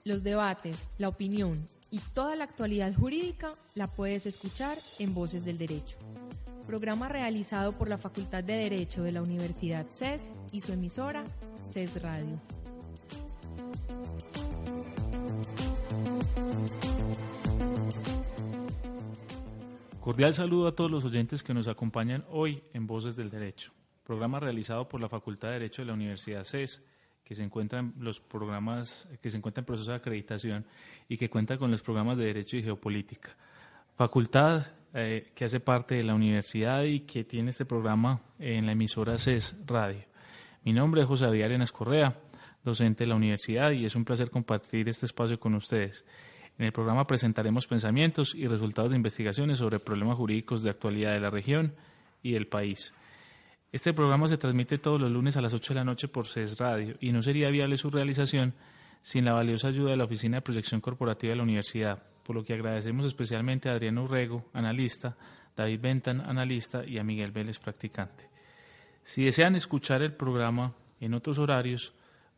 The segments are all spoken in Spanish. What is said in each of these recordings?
Los debates, la opinión y toda la actualidad jurídica la puedes escuchar en Voces del Derecho. Programa realizado por la Facultad de Derecho de la Universidad CES y su emisora CES Radio. Cordial saludo a todos los oyentes que nos acompañan hoy en Voces del Derecho, programa realizado por la Facultad de Derecho de la Universidad CES, que se encuentra en proceso de acreditación y que cuenta con los programas de Derecho y Geopolítica. Facultad que hace parte de la universidad y que tiene este programa en la emisora CES Radio. Mi nombre es José David Arenas Correa, docente de la universidad, y es un placer compartir este espacio con ustedes. En el programa presentaremos pensamientos y resultados de investigaciones sobre problemas jurídicos de actualidad de la región y del país. Este programa se transmite todos los lunes a las 8 de la noche por CES Radio y no sería viable su realización sin la valiosa ayuda de la Oficina de Proyección Corporativa de la Universidad, por lo que agradecemos especialmente a Adriano Urrego, analista, David Bentan, analista, y a Miguel Vélez, practicante. Si desean escuchar el programa en otros horarios,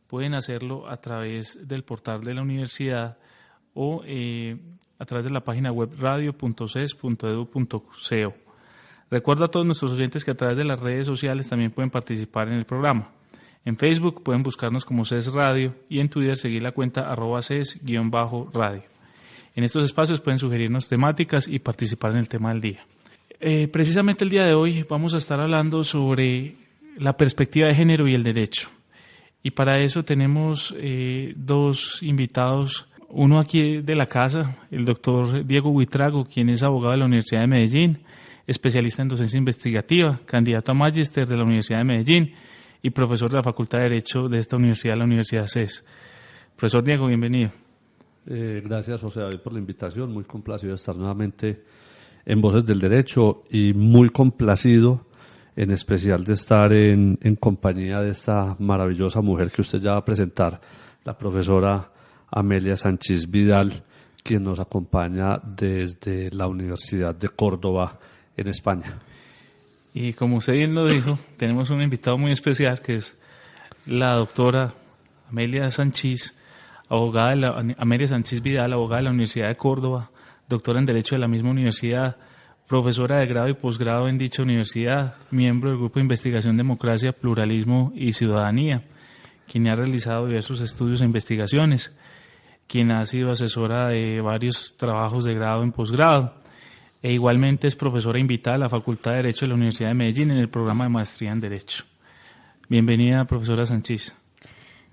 pueden hacerlo a través del portal de la universidad o a través de la página web radio.ces.edu.co. Recuerdo a todos nuestros oyentes que a través de las redes sociales también pueden participar en el programa. En Facebook pueden buscarnos como CES Radio y en Twitter seguir la cuenta @CES_radio. En estos espacios pueden sugerirnos temáticas y participar en el tema del día. Precisamente el día de hoy vamos a estar hablando sobre la perspectiva de género y el derecho. Y para eso tenemos dos invitados. Uno aquí de la casa, el doctor Diego Buitrago, quien es abogado de la Universidad de Medellín, especialista en docencia investigativa, candidato a magíster de la Universidad de Medellín y profesor de la Facultad de Derecho de esta universidad, la Universidad CES. Profesor Diego, bienvenido. Gracias, José David, por la invitación. Muy complacido de estar nuevamente en Voces del Derecho y muy complacido en especial de estar en compañía de esta maravillosa mujer que usted ya va a presentar, la profesora Amelia Sanchís Vidal, quien nos acompaña desde la Universidad de Córdoba, en España. Y como usted bien lo dijo, tenemos un invitado muy especial que es la doctora Amelia Sanchís, Amelia Sanchís Vidal, abogada de la Universidad de Córdoba, doctora en Derecho de la misma universidad, profesora de grado y posgrado en dicha universidad, miembro del Grupo de Investigación Democracia, Pluralismo y Ciudadanía, quien ha realizado diversos estudios e investigaciones, quien ha sido asesora de varios trabajos de grado y posgrado, e igualmente es profesora invitada a la Facultad de Derecho de la Universidad de Medellín en el programa de Maestría en Derecho. Bienvenida, profesora Sanchís.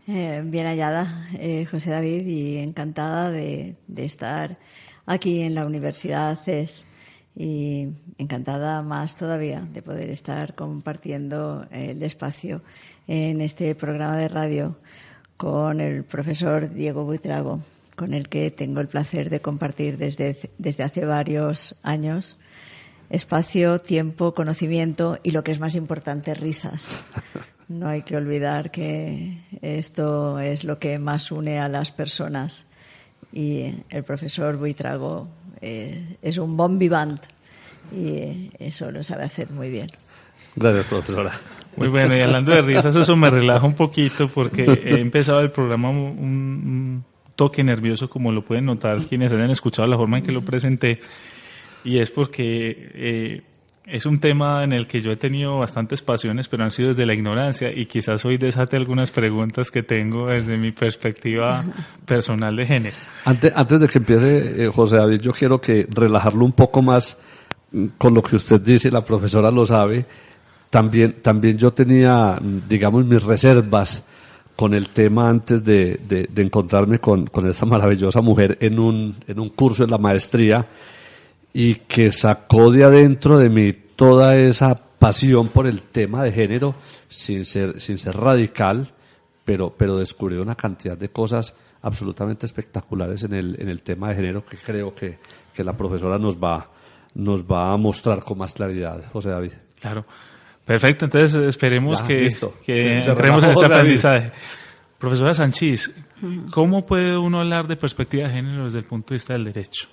Bien hallada, José David, y encantada de estar aquí en la Universidad CES y encantada más todavía de poder estar compartiendo el espacio en este programa de radio con el profesor Diego Buitrago, con el que tengo el placer de compartir desde hace varios años espacio, tiempo, conocimiento y, lo que es más importante, risas. No hay que olvidar que esto es lo que más une a las personas y el profesor Buitrago es un bon vivant y eso lo sabe hacer muy bien. Gracias, profesora. Muy bueno, y hablando de risas, eso me relaja un poquito porque he empezado el programa un toque nervioso, como lo pueden notar quienes hayan escuchado la forma en que lo presenté, y es porque es un tema en el que yo he tenido bastantes pasiones, pero han sido desde la ignorancia, y quizás hoy desate algunas preguntas que tengo desde mi perspectiva personal de género. Antes de que empiece, José David, yo quiero relajarlo un poco más con lo que usted dice, la profesora lo sabe. También yo tenía, digamos, mis reservas con el tema antes de encontrarme con esta maravillosa mujer en un curso en la maestría, y que sacó de adentro de mí toda esa pasión por el tema de género sin ser radical, pero descubrió una cantidad de cosas absolutamente espectaculares en el tema de género que creo que la profesora nos va a mostrar con más claridad, José David. Claro. Perfecto, entonces esperemos que entremos en este aprendizaje. Profesora Sanchís, ¿cómo puede uno hablar de perspectiva de género desde el punto de vista del derecho?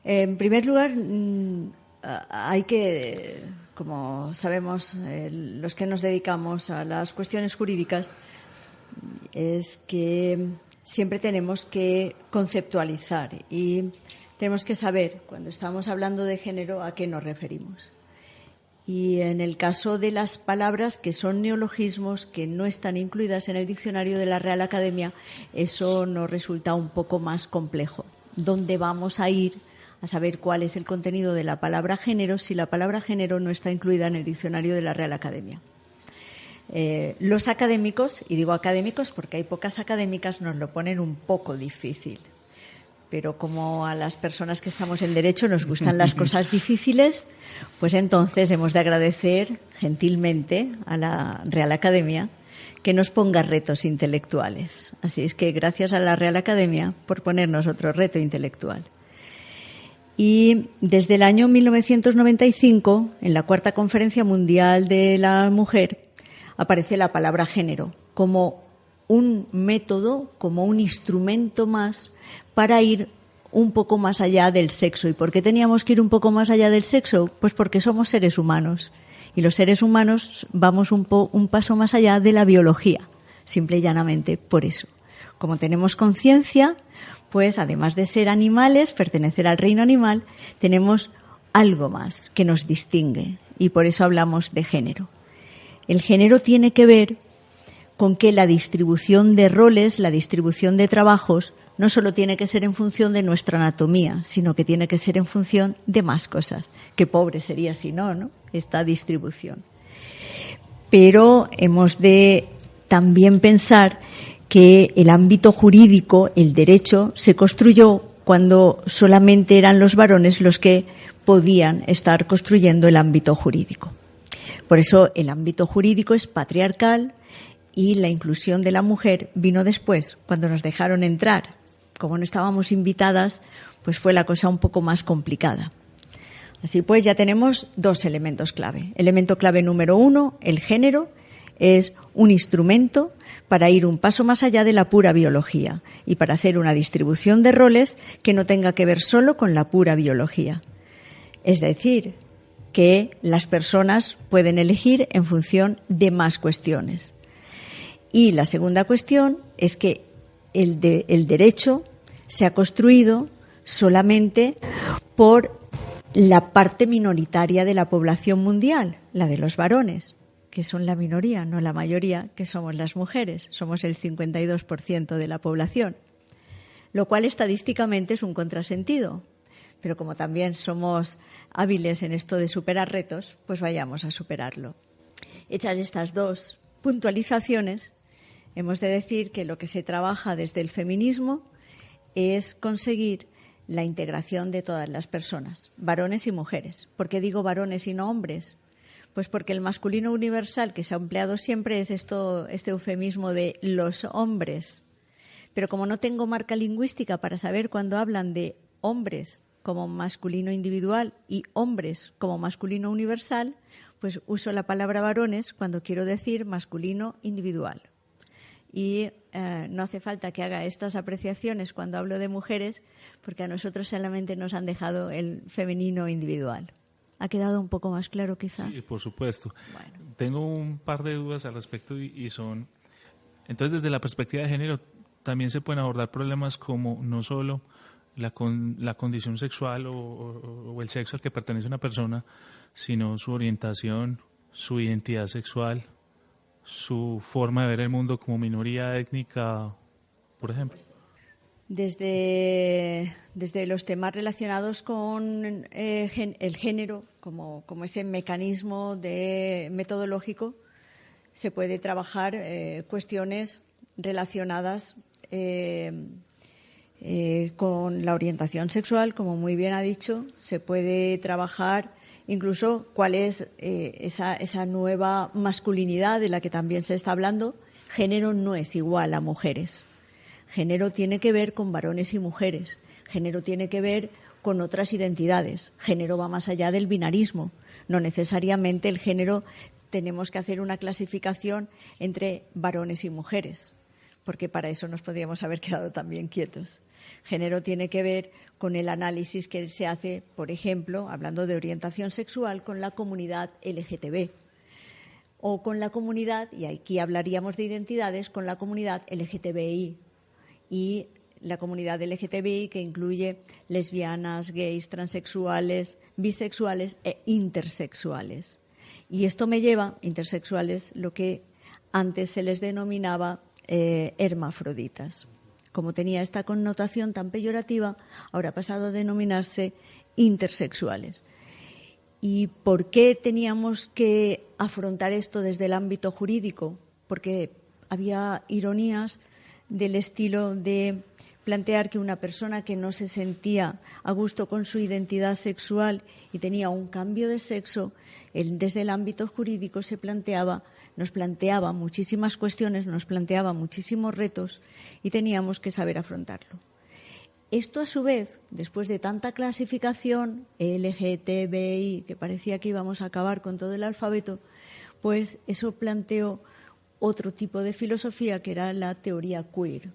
En primer lugar, hay que, como sabemos, los que nos dedicamos a las cuestiones jurídicas, es que siempre tenemos que conceptualizar y tenemos que saber, cuando estamos hablando de género, a qué nos referimos. Y en el caso de las palabras que son neologismos, que no están incluidas en el diccionario de la Real Academia, eso nos resulta un poco más complejo. ¿Dónde vamos a ir a saber cuál es el contenido de la palabra género si la palabra género no está incluida en el diccionario de la Real Academia? Los académicos, y digo académicos porque hay pocas académicas, nos lo ponen un poco difícil. Pero como a las personas que estamos en Derecho nos gustan las cosas difíciles, pues entonces hemos de agradecer gentilmente a la Real Academia que nos ponga retos intelectuales. Así es que gracias a la Real Academia por ponernos otro reto intelectual. Y desde el año 1995, en la Cuarta Conferencia Mundial de la Mujer, aparece la palabra género como un método, como un instrumento más para ir un poco más allá del sexo. ¿Y por qué teníamos que ir un poco más allá del sexo? Pues porque somos seres humanos. Y los seres humanos vamos un paso más allá de la biología, simple y llanamente por eso. Como tenemos conciencia, pues además de ser animales, pertenecer al reino animal, tenemos algo más que nos distingue. Y por eso hablamos de género. El género tiene que ver con que la distribución de roles, la distribución de trabajos, no solo tiene que ser en función de nuestra anatomía, sino que tiene que ser en función de más cosas. Qué pobre sería si no, ¿no? Esta distribución. Pero hemos de también pensar que el ámbito jurídico, el derecho, se construyó cuando solamente eran los varones los que podían estar construyendo el ámbito jurídico. Por eso el ámbito jurídico es patriarcal y la inclusión de la mujer vino después, cuando nos dejaron entrar. Como no estábamos invitadas, pues fue la cosa un poco más complicada. Así pues, ya tenemos dos elementos clave. Elemento clave número 1, el género, es un instrumento para ir un paso más allá de la pura biología y para hacer una distribución de roles que no tenga que ver solo con la pura biología. Es decir, que las personas pueden elegir en función de más cuestiones. Y la segunda cuestión es que el derecho se ha construido solamente por la parte minoritaria de la población mundial, la de los varones, que son la minoría, no la mayoría, que somos las mujeres. Somos el 52% de la población, lo cual estadísticamente es un contrasentido. Pero como también somos hábiles en esto de superar retos, pues vayamos a superarlo. Hechas estas dos puntualizaciones, hemos de decir que lo que se trabaja desde el feminismo es conseguir la integración de todas las personas, varones y mujeres. ¿Por qué digo varones y no hombres? Pues porque el masculino universal que se ha empleado siempre es este eufemismo de los hombres. Pero como no tengo marca lingüística para saber cuando hablan de hombres como masculino individual y hombres como masculino universal, pues uso la palabra varones cuando quiero decir masculino individual. Y no hace falta que haga estas apreciaciones cuando hablo de mujeres, porque a nosotros solamente nos han dejado el femenino individual. ¿Ha quedado un poco más claro quizá? Sí, por supuesto. Bueno. Tengo un par de dudas al respecto y son... Entonces, desde la perspectiva de género, también se pueden abordar problemas como no solo la condición sexual o el sexo al que pertenece una persona, sino su orientación, su identidad sexual, su forma de ver el mundo como minoría étnica, por ejemplo. Desde los temas relacionados con el género, como ese mecanismo metodológico, se puede trabajar cuestiones relacionadas con la orientación sexual, como muy bien ha dicho. Se puede trabajar incluso cuál es esa nueva masculinidad de la que también se está hablando. Género no es igual a mujeres. Género tiene que ver con varones y mujeres. Género tiene que ver con otras identidades. Género va más allá del binarismo. No necesariamente el género tenemos que hacer una clasificación entre varones y mujeres, porque para eso nos podríamos haber quedado también quietos. Género tiene que ver con el análisis que se hace, por ejemplo, hablando de orientación sexual, con la comunidad LGTB o con la comunidad, y aquí hablaríamos de identidades, con la comunidad LGTBI. y la comunidad LGTBI, que incluye lesbianas, gays, transexuales, bisexuales e intersexuales. Y esto me lleva, intersexuales, lo que antes se les denominaba hermafroditas. Como tenía esta connotación tan peyorativa, ahora ha pasado a denominarse intersexuales. ¿Y por qué teníamos que afrontar esto desde el ámbito jurídico? Porque había ironías del estilo de plantear que una persona que no se sentía a gusto con su identidad sexual y tenía un cambio de sexo, desde el ámbito jurídico nos planteaba muchísimas cuestiones, nos planteaba muchísimos retos y teníamos que saber afrontarlo. Esto, a su vez, después de tanta clasificación, LGTBI, que parecía que íbamos a acabar con todo el alfabeto, pues eso planteó otro tipo de filosofía, que era la teoría queer,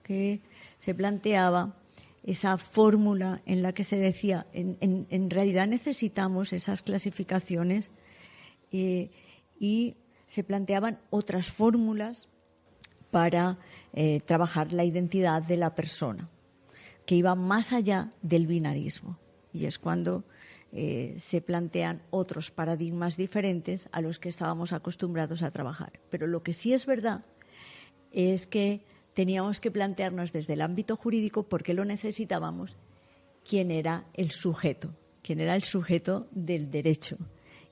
que se planteaba esa fórmula en la que se decía, en realidad necesitamos esas clasificaciones, y se planteaban otras fórmulas para trabajar la identidad de la persona, que iba más allá del binarismo. Y es cuando se plantean otros paradigmas diferentes a los que estábamos acostumbrados a trabajar. Pero lo que sí es verdad es que teníamos que plantearnos desde el ámbito jurídico, por qué lo necesitábamos, quién era el sujeto del derecho.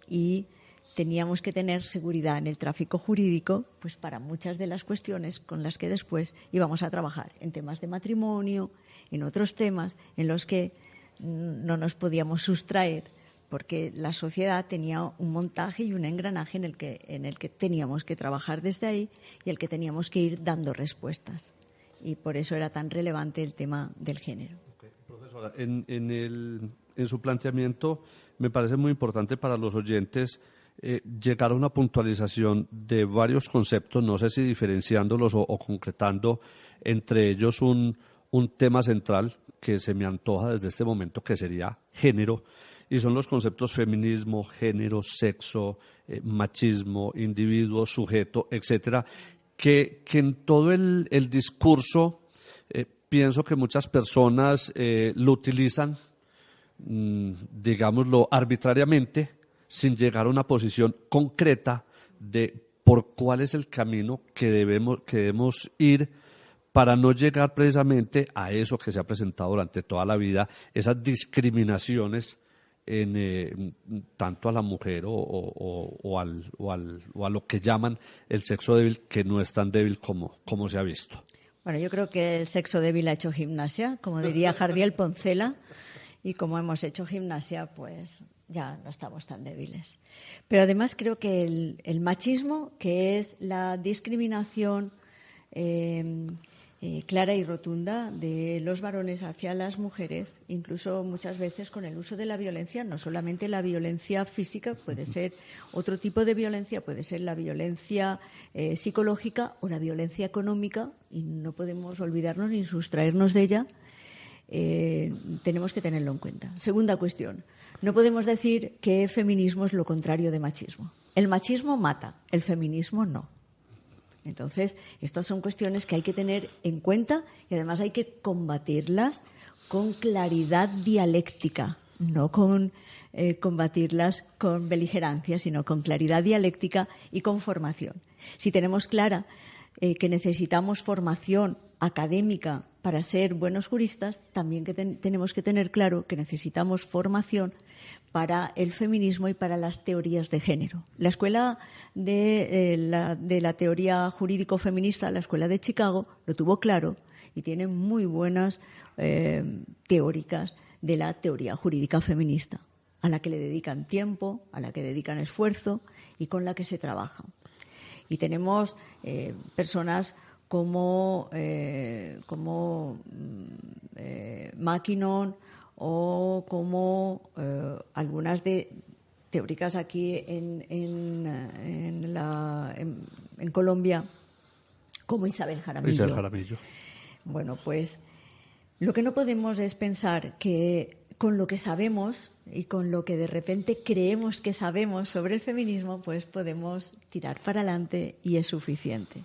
Y teníamos que tener seguridad en el tráfico jurídico, pues para muchas de las cuestiones con las que después íbamos a trabajar, en temas de matrimonio, en otros temas en los que no nos podíamos sustraer, porque la sociedad tenía un montaje y un engranaje en el que teníamos que trabajar desde ahí y al que teníamos que ir dando respuestas. Y por eso era tan relevante el tema del género. Okay. Profesora, en su planteamiento me parece muy importante para los oyentes llegar a una puntualización de varios conceptos, no sé si diferenciándolos o concretando entre ellos un tema central que se me antoja desde este momento, que sería género, y son los conceptos feminismo, género, sexo, machismo, individuo, sujeto, etcétera, que en todo el discurso pienso que muchas personas lo utilizan, digámoslo, arbitrariamente, sin llegar a una posición concreta de por cuál es el camino que debemos ir para no llegar precisamente a eso que se ha presentado durante toda la vida, esas discriminaciones tanto a la mujer o a lo que llaman el sexo débil, que no es tan débil como se ha visto. Bueno, yo creo que el sexo débil ha hecho gimnasia, como diría Jardiel Poncela, y como hemos hecho gimnasia, pues ya no estamos tan débiles. Pero además creo que el machismo, que es la discriminación clara y rotunda de los varones hacia las mujeres, incluso muchas veces con el uso de la violencia, no solamente la violencia física, puede ser otro tipo de violencia, puede ser la violencia psicológica o la violencia económica, y no podemos olvidarnos ni sustraernos de ella. Tenemos que tenerlo en cuenta. Segunda cuestión, no podemos decir que feminismo es lo contrario de machismo. El machismo mata, el feminismo no. Entonces, estas son cuestiones que hay que tener en cuenta y además hay que combatirlas con claridad dialéctica, no con combatirlas con beligerancia, sino con claridad dialéctica y con formación. Si tenemos clara que necesitamos formación académica para ser buenos juristas, también tenemos que tener claro que necesitamos formación para el feminismo y para las teorías de género. La escuela de la teoría jurídico-feminista, la escuela de Chicago, lo tuvo claro y tiene muy buenas teóricas de la teoría jurídica feminista, a la que le dedican tiempo, a la que dedican esfuerzo y con la que se trabaja. Y tenemos personas como Mackinnon o como algunas de teóricas aquí en Colombia, como Isabel Jaramillo. Bueno, pues lo que no podemos es pensar que con lo que sabemos y con lo que de repente creemos que sabemos sobre el feminismo, pues podemos tirar para adelante y es suficiente.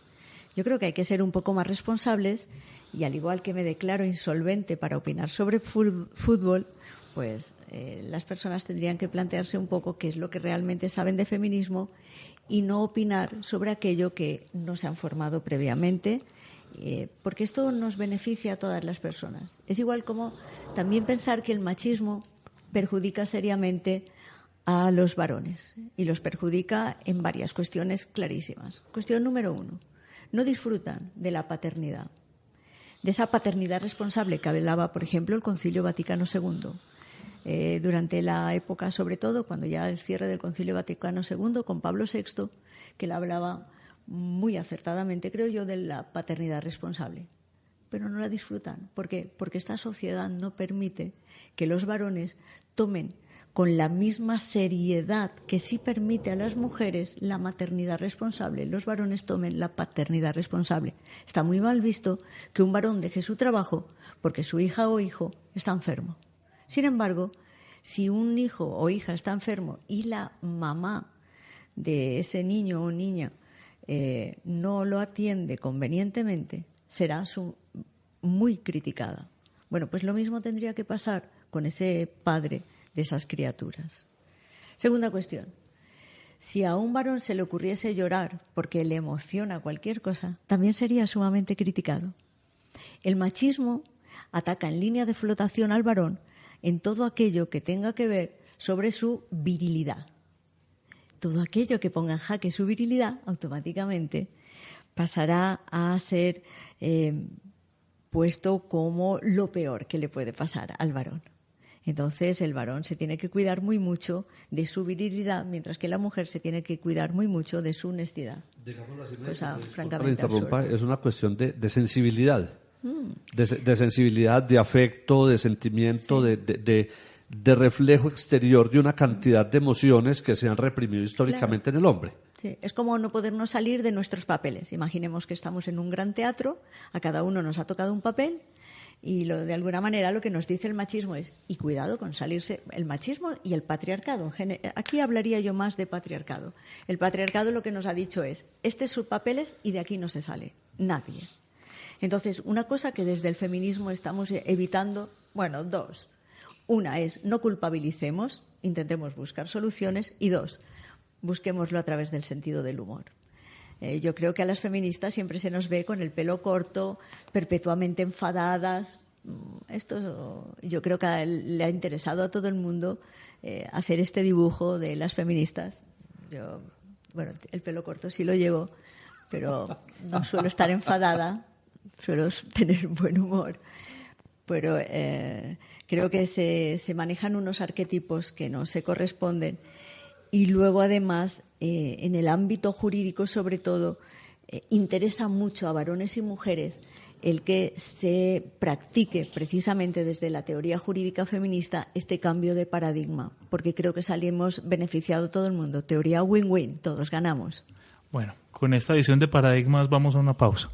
Yo creo que hay que ser un poco más responsables y, al igual que me declaro insolvente para opinar sobre fútbol, pues las personas tendrían que plantearse un poco qué es lo que realmente saben de feminismo y no opinar sobre aquello que no se han formado previamente, porque esto nos beneficia a todas las personas. Es igual como también pensar que el machismo perjudica seriamente a los varones y los perjudica en varias cuestiones clarísimas. Cuestión número 1. No disfrutan de la paternidad, de esa paternidad responsable que hablaba, por ejemplo, el Concilio Vaticano II. Durante la época, sobre todo, cuando ya el cierre del Concilio Vaticano II con Pablo VI, que le hablaba muy acertadamente, creo yo, de la paternidad responsable. Pero no la disfrutan. ¿Por qué? Porque esta sociedad no permite que los varones tomen con la misma seriedad que sí permite a las mujeres la maternidad responsable, los varones tomen la paternidad responsable. Está muy mal visto que un varón deje su trabajo porque su hija o hijo está enfermo. Sin embargo, si un hijo o hija está enfermo y la mamá de ese niño o niña no lo atiende convenientemente, será muy criticada. Bueno, pues lo mismo tendría que pasar con ese padre de esas criaturas. Segunda cuestión. Si a un varón se le ocurriese llorar porque le emociona cualquier cosa, también sería sumamente criticado. El machismo ataca en línea de flotación al varón en todo aquello que tenga que ver sobre su virilidad. Todo aquello que ponga en jaque su virilidad automáticamente pasará a ser puesto como lo peor que le puede pasar al varón. Entonces el varón se tiene que cuidar muy mucho de su virilidad, mientras que la mujer se tiene que cuidar muy mucho de su honestidad. Cosa francamente absurda. Es una cuestión de sensibilidad, de sensibilidad, de afecto, de sentimiento, sí, de reflejo exterior de una cantidad de emociones que se han reprimido históricamente, claro, en el hombre. Sí, es como no podernos salir de nuestros papeles. Imaginemos que estamos en un gran teatro, a cada uno nos ha tocado un papel y de alguna manera lo que nos dice el machismo es, y cuidado con salirse, el machismo y el patriarcado. Aquí hablaría yo más de patriarcado. El patriarcado lo que nos ha dicho es, este es sus papeles y de aquí no se sale nadie. Entonces, una cosa que desde el feminismo estamos evitando, bueno, dos. Una es, no culpabilicemos, intentemos buscar soluciones, y dos, busquémoslo a través del sentido del humor. Yo creo que a las feministas siempre se nos ve con el pelo corto, perpetuamente enfadadas. Esto yo creo que le ha interesado a todo el mundo hacer este dibujo de las feministas. Yo, bueno, el pelo corto sí lo llevo, pero no suelo estar enfadada, suelo tener buen humor. Pero creo que se manejan unos arquetipos que no se corresponden. Y luego, además, en el ámbito jurídico, sobre todo, interesa mucho a varones y mujeres el que se practique precisamente desde la teoría jurídica feminista este cambio de paradigma, porque creo que salimos beneficiado todo el mundo. Teoría win-win, todos ganamos. Bueno, con esta visión de paradigmas vamos a una pausa.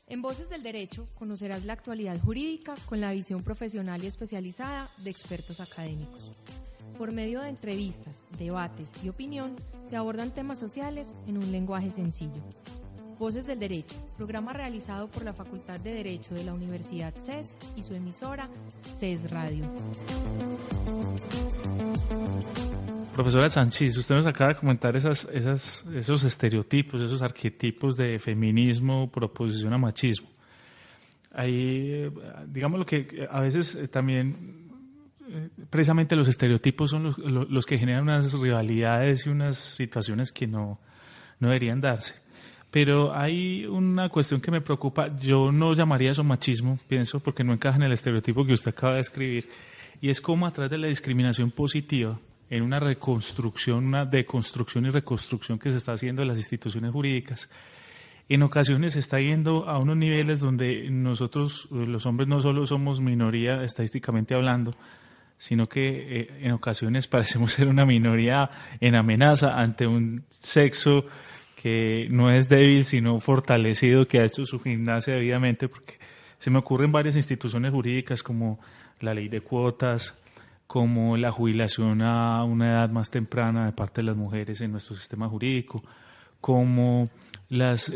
En Voces del Derecho conocerás la actualidad jurídica con la visión profesional y especializada de expertos académicos. Por medio de entrevistas, debates y opinión, se abordan temas sociales en un lenguaje sencillo. Voces del Derecho, programa realizado por la Facultad de Derecho de la Universidad CES y su emisora CES Radio. Profesora Sanchís, usted nos acaba de comentar esos estereotipos, esos arquetipos de feminismo, proposición a machismo. Ahí, digamos lo que a veces también, precisamente los estereotipos son los que generan unas rivalidades y unas situaciones que no deberían darse. Pero hay una cuestión que me preocupa, yo no llamaría eso machismo, pienso, porque no encaja en el estereotipo que usted acaba de escribir, y es como a través de la discriminación positiva, en una reconstrucción, una deconstrucción y reconstrucción que se está haciendo de las instituciones jurídicas, en ocasiones se está yendo a unos niveles donde nosotros, los hombres, no solo somos minoría estadísticamente hablando, sino que en ocasiones parecemos ser una minoría en amenaza ante un sexo que no es débil, sino fortalecido, que ha hecho su gimnasia debidamente, porque se me ocurren varias instituciones jurídicas como la ley de cuotas, como la jubilación a una edad más temprana de parte de las mujeres en nuestro sistema jurídico, como las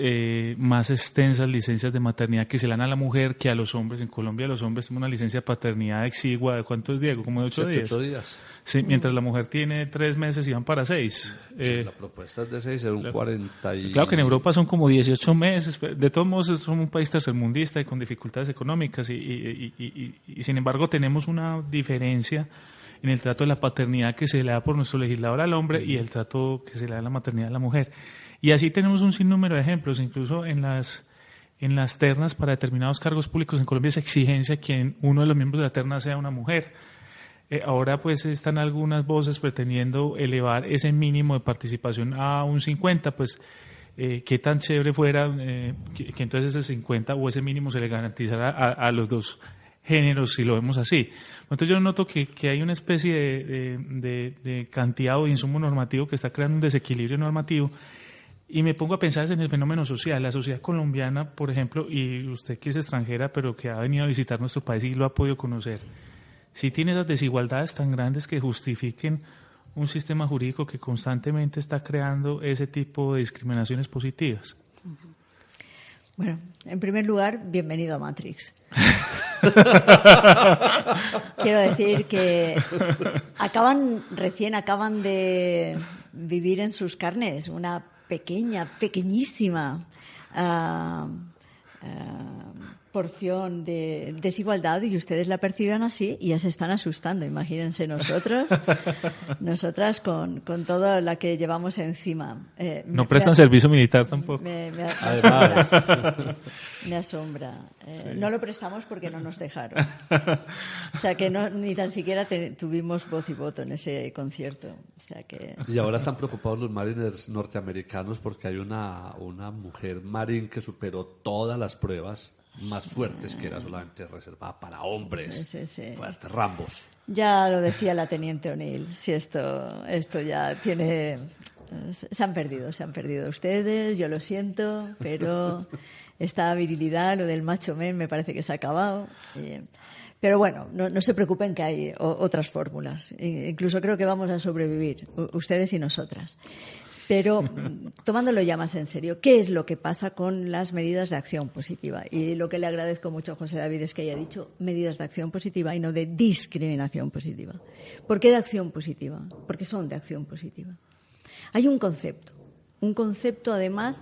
más extensas licencias de maternidad que se le dan a la mujer que a los hombres. En Colombia los hombres tienen una licencia de paternidad exigua ¿de cuánto es, Diego? ¿Como de 8 días? 8 días. Sí, mientras la mujer tiene 3 meses y van para 6. Sí, la propuesta es de 6, es un 40 y... Claro que en Europa son como 18 meses, de todos modos somos un país tercermundista y con dificultades económicas y sin embargo tenemos una diferencia en el trato de la paternidad que se le da por nuestro legislador al hombre y el trato que se le da a la maternidad a la mujer. Y así tenemos un sinnúmero de ejemplos, incluso en las ternas para determinados cargos públicos en Colombia es exigencia que uno de los miembros de la terna sea una mujer. Ahora pues están algunas voces pretendiendo elevar ese mínimo de participación a un 50, pues qué tan chévere fuera que entonces ese 50 o ese mínimo se le garantizara a los dos géneros si lo vemos así. Entonces yo noto que hay una especie de cantidad o de insumo normativo que está creando un desequilibrio normativo. Y me pongo a pensar en el fenómeno social. La sociedad colombiana, por ejemplo, y usted que es extranjera, pero que ha venido a visitar nuestro país y lo ha podido conocer, si tiene esas desigualdades tan grandes que justifiquen un sistema jurídico que constantemente está creando ese tipo de discriminaciones positivas. Bueno, en primer lugar, bienvenido a Matrix. Quiero decir que recién acaban de vivir en sus carnes una pequeñísima porción de desigualdad y ustedes la perciben así y ya se están asustando. Imagínense nosotras con toda la que llevamos encima. No prestan servicio militar tampoco. Me asombra. Sí. No lo prestamos porque no nos dejaron. O sea que ni tan siquiera tuvimos voz y voto en ese concierto. O sea que... Y ahora están preocupados los marines norteamericanos porque hay una mujer marín que superó todas las pruebas más fuertes, que era solamente reservada para hombres. Sí. Fuertes, Rambos. Ya lo decía la teniente O'Neill, si esto ya tiene... Se han perdido ustedes, yo lo siento, pero esta virilidad, lo del macho men, me parece que se ha acabado. Pero bueno, no se preocupen que hay otras fórmulas. Incluso creo que vamos a sobrevivir, ustedes y nosotras. Pero tomándolo ya más en serio, ¿qué es lo que pasa con las medidas de acción positiva? Y lo que le agradezco mucho a José David es que haya dicho medidas de acción positiva y no de discriminación positiva. ¿Por qué de acción positiva? Porque son de acción positiva. Hay un concepto además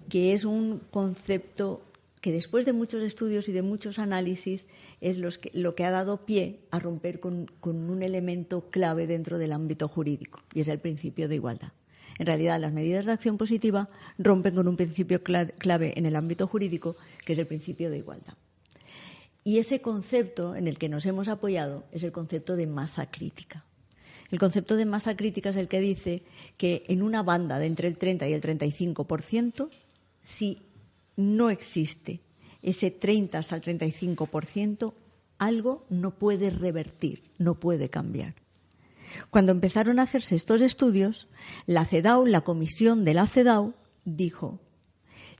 que es un concepto que después de muchos estudios y de muchos análisis es lo que ha dado pie a romper con un elemento clave dentro del ámbito jurídico y es el principio de igualdad. En realidad, las medidas de acción positiva rompen con un principio clave en el ámbito jurídico, que es el principio de igualdad. Y ese concepto en el que nos hemos apoyado es el concepto de masa crítica. El concepto de masa crítica es el que dice que en una banda de entre el 30 y el 35%, si no existe ese 30 hasta el 35%, algo no puede revertir, no puede cambiar. Cuando empezaron a hacerse estos estudios, la CEDAW, la comisión de la CEDAW, dijo: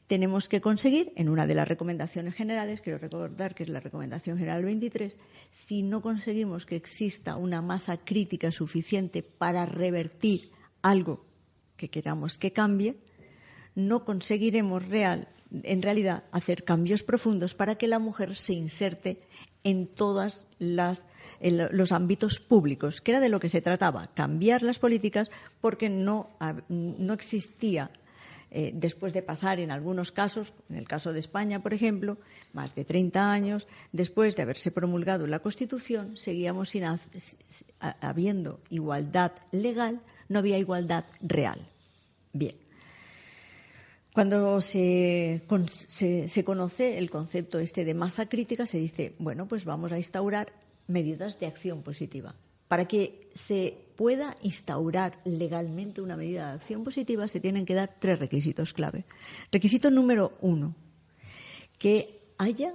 tenemos que conseguir, en una de las recomendaciones generales, quiero recordar que es la recomendación general 23, si no conseguimos que exista una masa crítica suficiente para revertir algo que queramos que cambie, no conseguiremos en realidad hacer cambios profundos para que la mujer se inserte en todos los ámbitos públicos, que era de lo que se trataba, cambiar las políticas, porque no existía, después de pasar en algunos casos, en el caso de España, por ejemplo, más de 30 años, después de haberse promulgado la Constitución, seguíamos habiendo igualdad legal, no había igualdad real. Bien. Cuando se conoce el concepto de masa crítica, se dice, bueno, pues vamos a instaurar medidas de acción positiva. Para que se pueda instaurar legalmente una medida de acción positiva, se tienen que dar 3 requisitos clave. Requisito número 1, que haya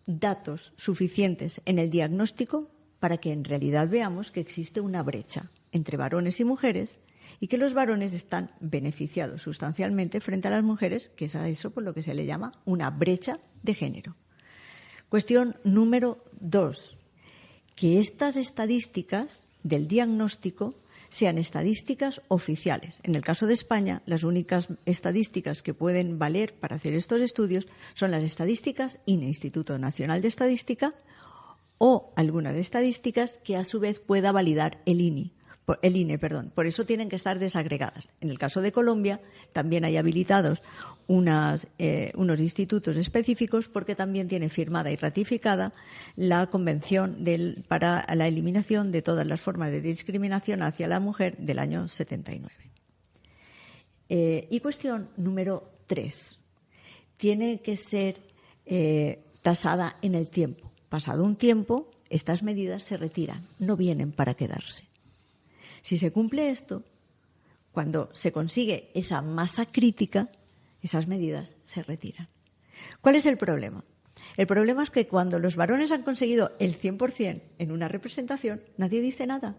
datos suficientes en el diagnóstico para que en realidad veamos que existe una brecha entre varones y mujeres y que los varones están beneficiados sustancialmente frente a las mujeres, que es a eso por lo que se le llama una brecha de género. Cuestión número 2, que estas estadísticas del diagnóstico sean estadísticas oficiales. En el caso de España, las únicas estadísticas que pueden valer para hacer estos estudios son las estadísticas INE, Instituto Nacional de Estadística, o algunas estadísticas que a su vez pueda validar el INE. Por eso tienen que estar desagregadas. En el caso de Colombia también hay habilitados unos institutos específicos porque también tiene firmada y ratificada la Convención para la eliminación de todas las formas de discriminación hacia la mujer del año 79. Y cuestión número 3. Tiene que ser tasada en el tiempo. Pasado un tiempo, estas medidas se retiran, no vienen para quedarse. Si se cumple esto, cuando se consigue esa masa crítica, esas medidas se retiran. ¿Cuál es el problema? El problema es que cuando los varones han conseguido el 100% en una representación, nadie dice nada.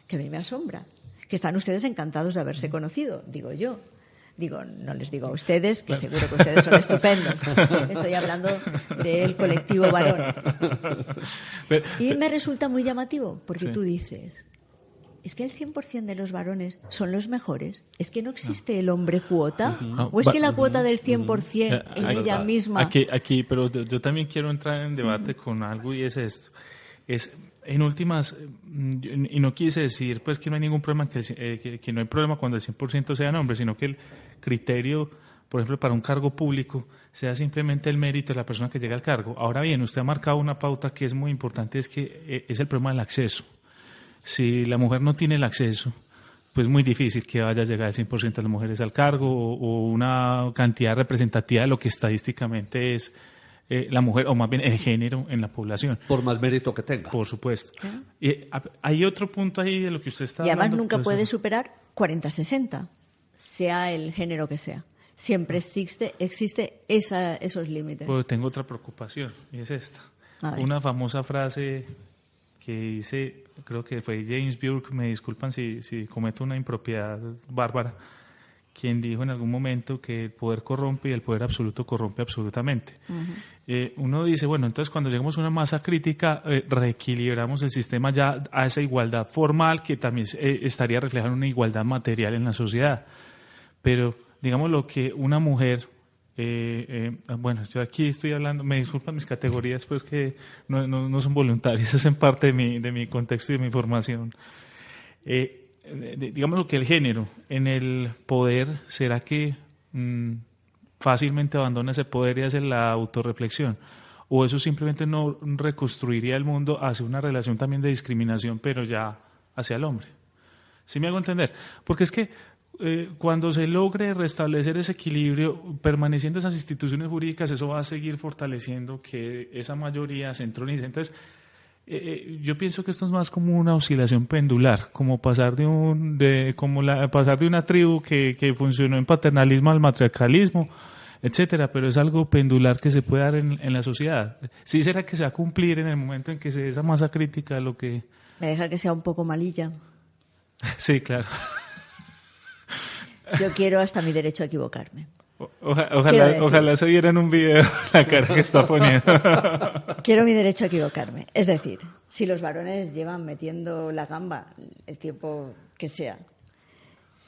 Que a mí me asombra. Que están ustedes encantados de haberse conocido, digo yo. No les digo a ustedes, que seguro que ustedes son estupendos. Estoy hablando del colectivo varones. Y me resulta muy llamativo, porque tú dices, ¿es que el 100% de los varones son los mejores? ¿Es que no existe el hombre cuota? ¿O es que la cuota del 100% en ella misma? Aquí, pero yo también quiero entrar en debate con algo, y es esto. En últimas, y no quise decir pues que no hay ningún problema, que no hay problema cuando el 100% sean hombres, sino que el criterio, por ejemplo, para un cargo público, sea simplemente el mérito de la persona que llega al cargo. Ahora bien, usted ha marcado una pauta que es muy importante, es que es el problema del acceso. Si la mujer no tiene el acceso, pues es muy difícil que vaya a llegar el 100% de las mujeres al cargo o una cantidad representativa de lo que estadísticamente es la mujer, o más bien el género en la población. Por más mérito que tenga. Por supuesto. Hay otro punto ahí de lo que usted está hablando. Y además nunca puede superar 40-60, sea el género que sea. Siempre existe esos límites. Pues tengo otra preocupación, y es esta. Una famosa frase que dice, creo que fue James Burke, me disculpan si cometo una impropiedad bárbara, quien dijo en algún momento que el poder corrompe y el poder absoluto corrompe absolutamente. Uno dice, bueno, entonces cuando llegamos a una masa crítica, reequilibramos el sistema ya a esa igualdad formal que también estaría reflejando una igualdad material en la sociedad. Pero, digamos, lo que una mujer, bueno, yo aquí estoy hablando, me disculpan mis categorías, pues que no son voluntarias, hacen parte de mi contexto y de mi formación. Digamos lo que el género en el poder, ¿será que fácilmente abandona ese poder y hace la autorreflexión? ¿O eso simplemente no reconstruiría el mundo hacia una relación también de discriminación, pero ya hacia el hombre? ¿Sí me hago entender? Porque es que cuando se logre restablecer ese equilibrio, permaneciendo esas instituciones jurídicas, eso va a seguir fortaleciendo que esa mayoría se entronice. Entonces, yo pienso que esto es más como una oscilación pendular, como pasar de una tribu que funcionó en paternalismo al matriarcalismo, etcétera, pero es algo pendular que se puede dar en la sociedad. ¿Sí será que se va a cumplir en el momento en que se dé esa masa crítica lo que...? Me deja que sea un poco malilla. Sí, claro. Yo quiero hasta mi derecho a equivocarme. Ojalá se viera en un video la cara que está poniendo. Quiero mi derecho a equivocarme. Es decir, si los varones llevan metiendo la gamba el tiempo que sea,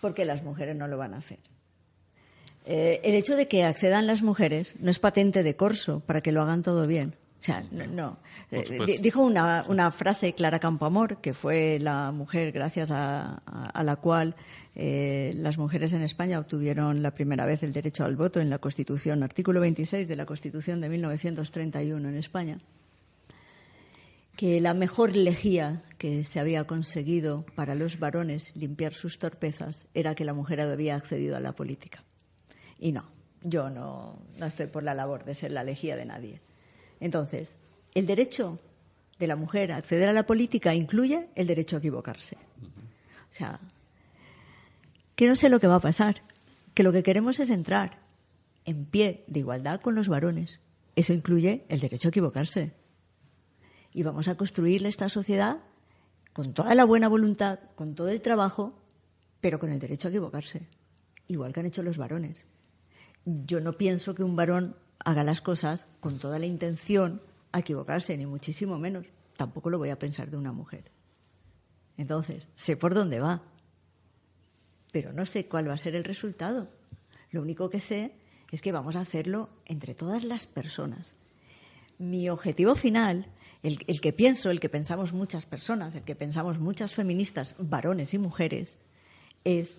¿por qué las mujeres no lo van a hacer? El hecho de que accedan las mujeres no es patente de corso para que lo hagan todo bien. O sea, no. Dijo una frase Clara Campoamor, que fue la mujer gracias a la cual las mujeres en España obtuvieron la primera vez el derecho al voto en la Constitución, artículo 26 de la Constitución de 1931 en España, que la mejor lejía que se había conseguido para los varones limpiar sus torpezas era que la mujer había accedido a la política. Y no, yo no estoy por la labor de ser la lejía de nadie. Entonces, el derecho de la mujer a acceder a la política incluye el derecho a equivocarse. O sea, que no sé lo que va a pasar, que lo que queremos es entrar en pie de igualdad con los varones. Eso incluye el derecho a equivocarse. Y vamos a construir esta sociedad con toda la buena voluntad, con todo el trabajo, pero con el derecho a equivocarse, igual que han hecho los varones. Yo no pienso que un varón haga las cosas con toda la intención a equivocarse, ni muchísimo menos. tampoco lo voy a pensar de una mujer. Entonces, sé por dónde va, pero no sé cuál va a ser el resultado. Lo único que sé es que vamos a hacerlo entre todas las personas. Mi objetivo final, el que pienso, el que pensamos muchas personas, el que pensamos muchas feministas, varones y mujeres, es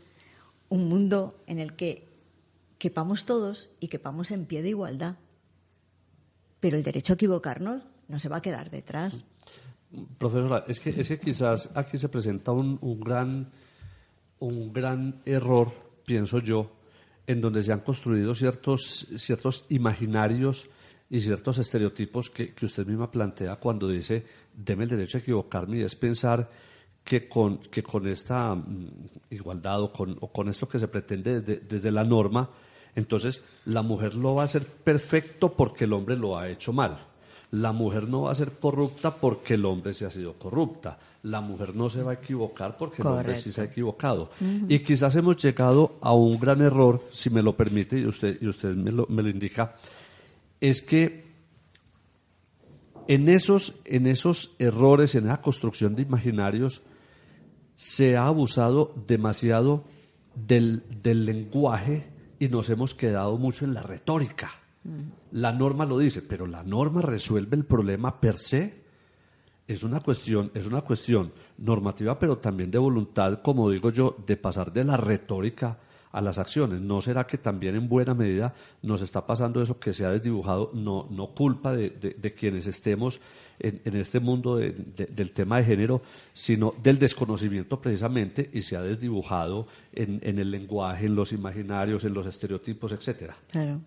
un mundo en el que quepamos todos y quepamos en pie de igualdad. Pero el derecho a equivocarnos no se va a quedar detrás. Profesora, es que quizás aquí se presenta un gran error, pienso yo, en donde se han construido ciertos imaginarios y ciertos estereotipos que usted misma plantea cuando dice, deme el derecho a equivocarme, y es pensar que con esta igualdad o con esto que se pretende desde la norma, entonces la mujer lo va a hacer perfecto porque el hombre lo ha hecho mal. La mujer no va a ser corrupta porque el hombre se ha sido corrupta. La mujer no se va a equivocar porque el hombre sí se ha equivocado. Y quizás hemos llegado a un gran error, si me lo permite, y usted me lo indica, es que en esos errores, en esa construcción de imaginarios, se ha abusado demasiado del lenguaje y nos hemos quedado mucho en la retórica. La norma lo dice, pero la norma resuelve el problema per se. Es una cuestión normativa, pero también de voluntad, como digo yo, de pasar de la retórica a las acciones. ¿No será que también en buena medida nos está pasando eso, que se ha desdibujado, no culpa de quienes estemos en este mundo del tema de género, sino del desconocimiento precisamente, y se ha desdibujado en el lenguaje, en los imaginarios, en los estereotipos, etcétera? Claro.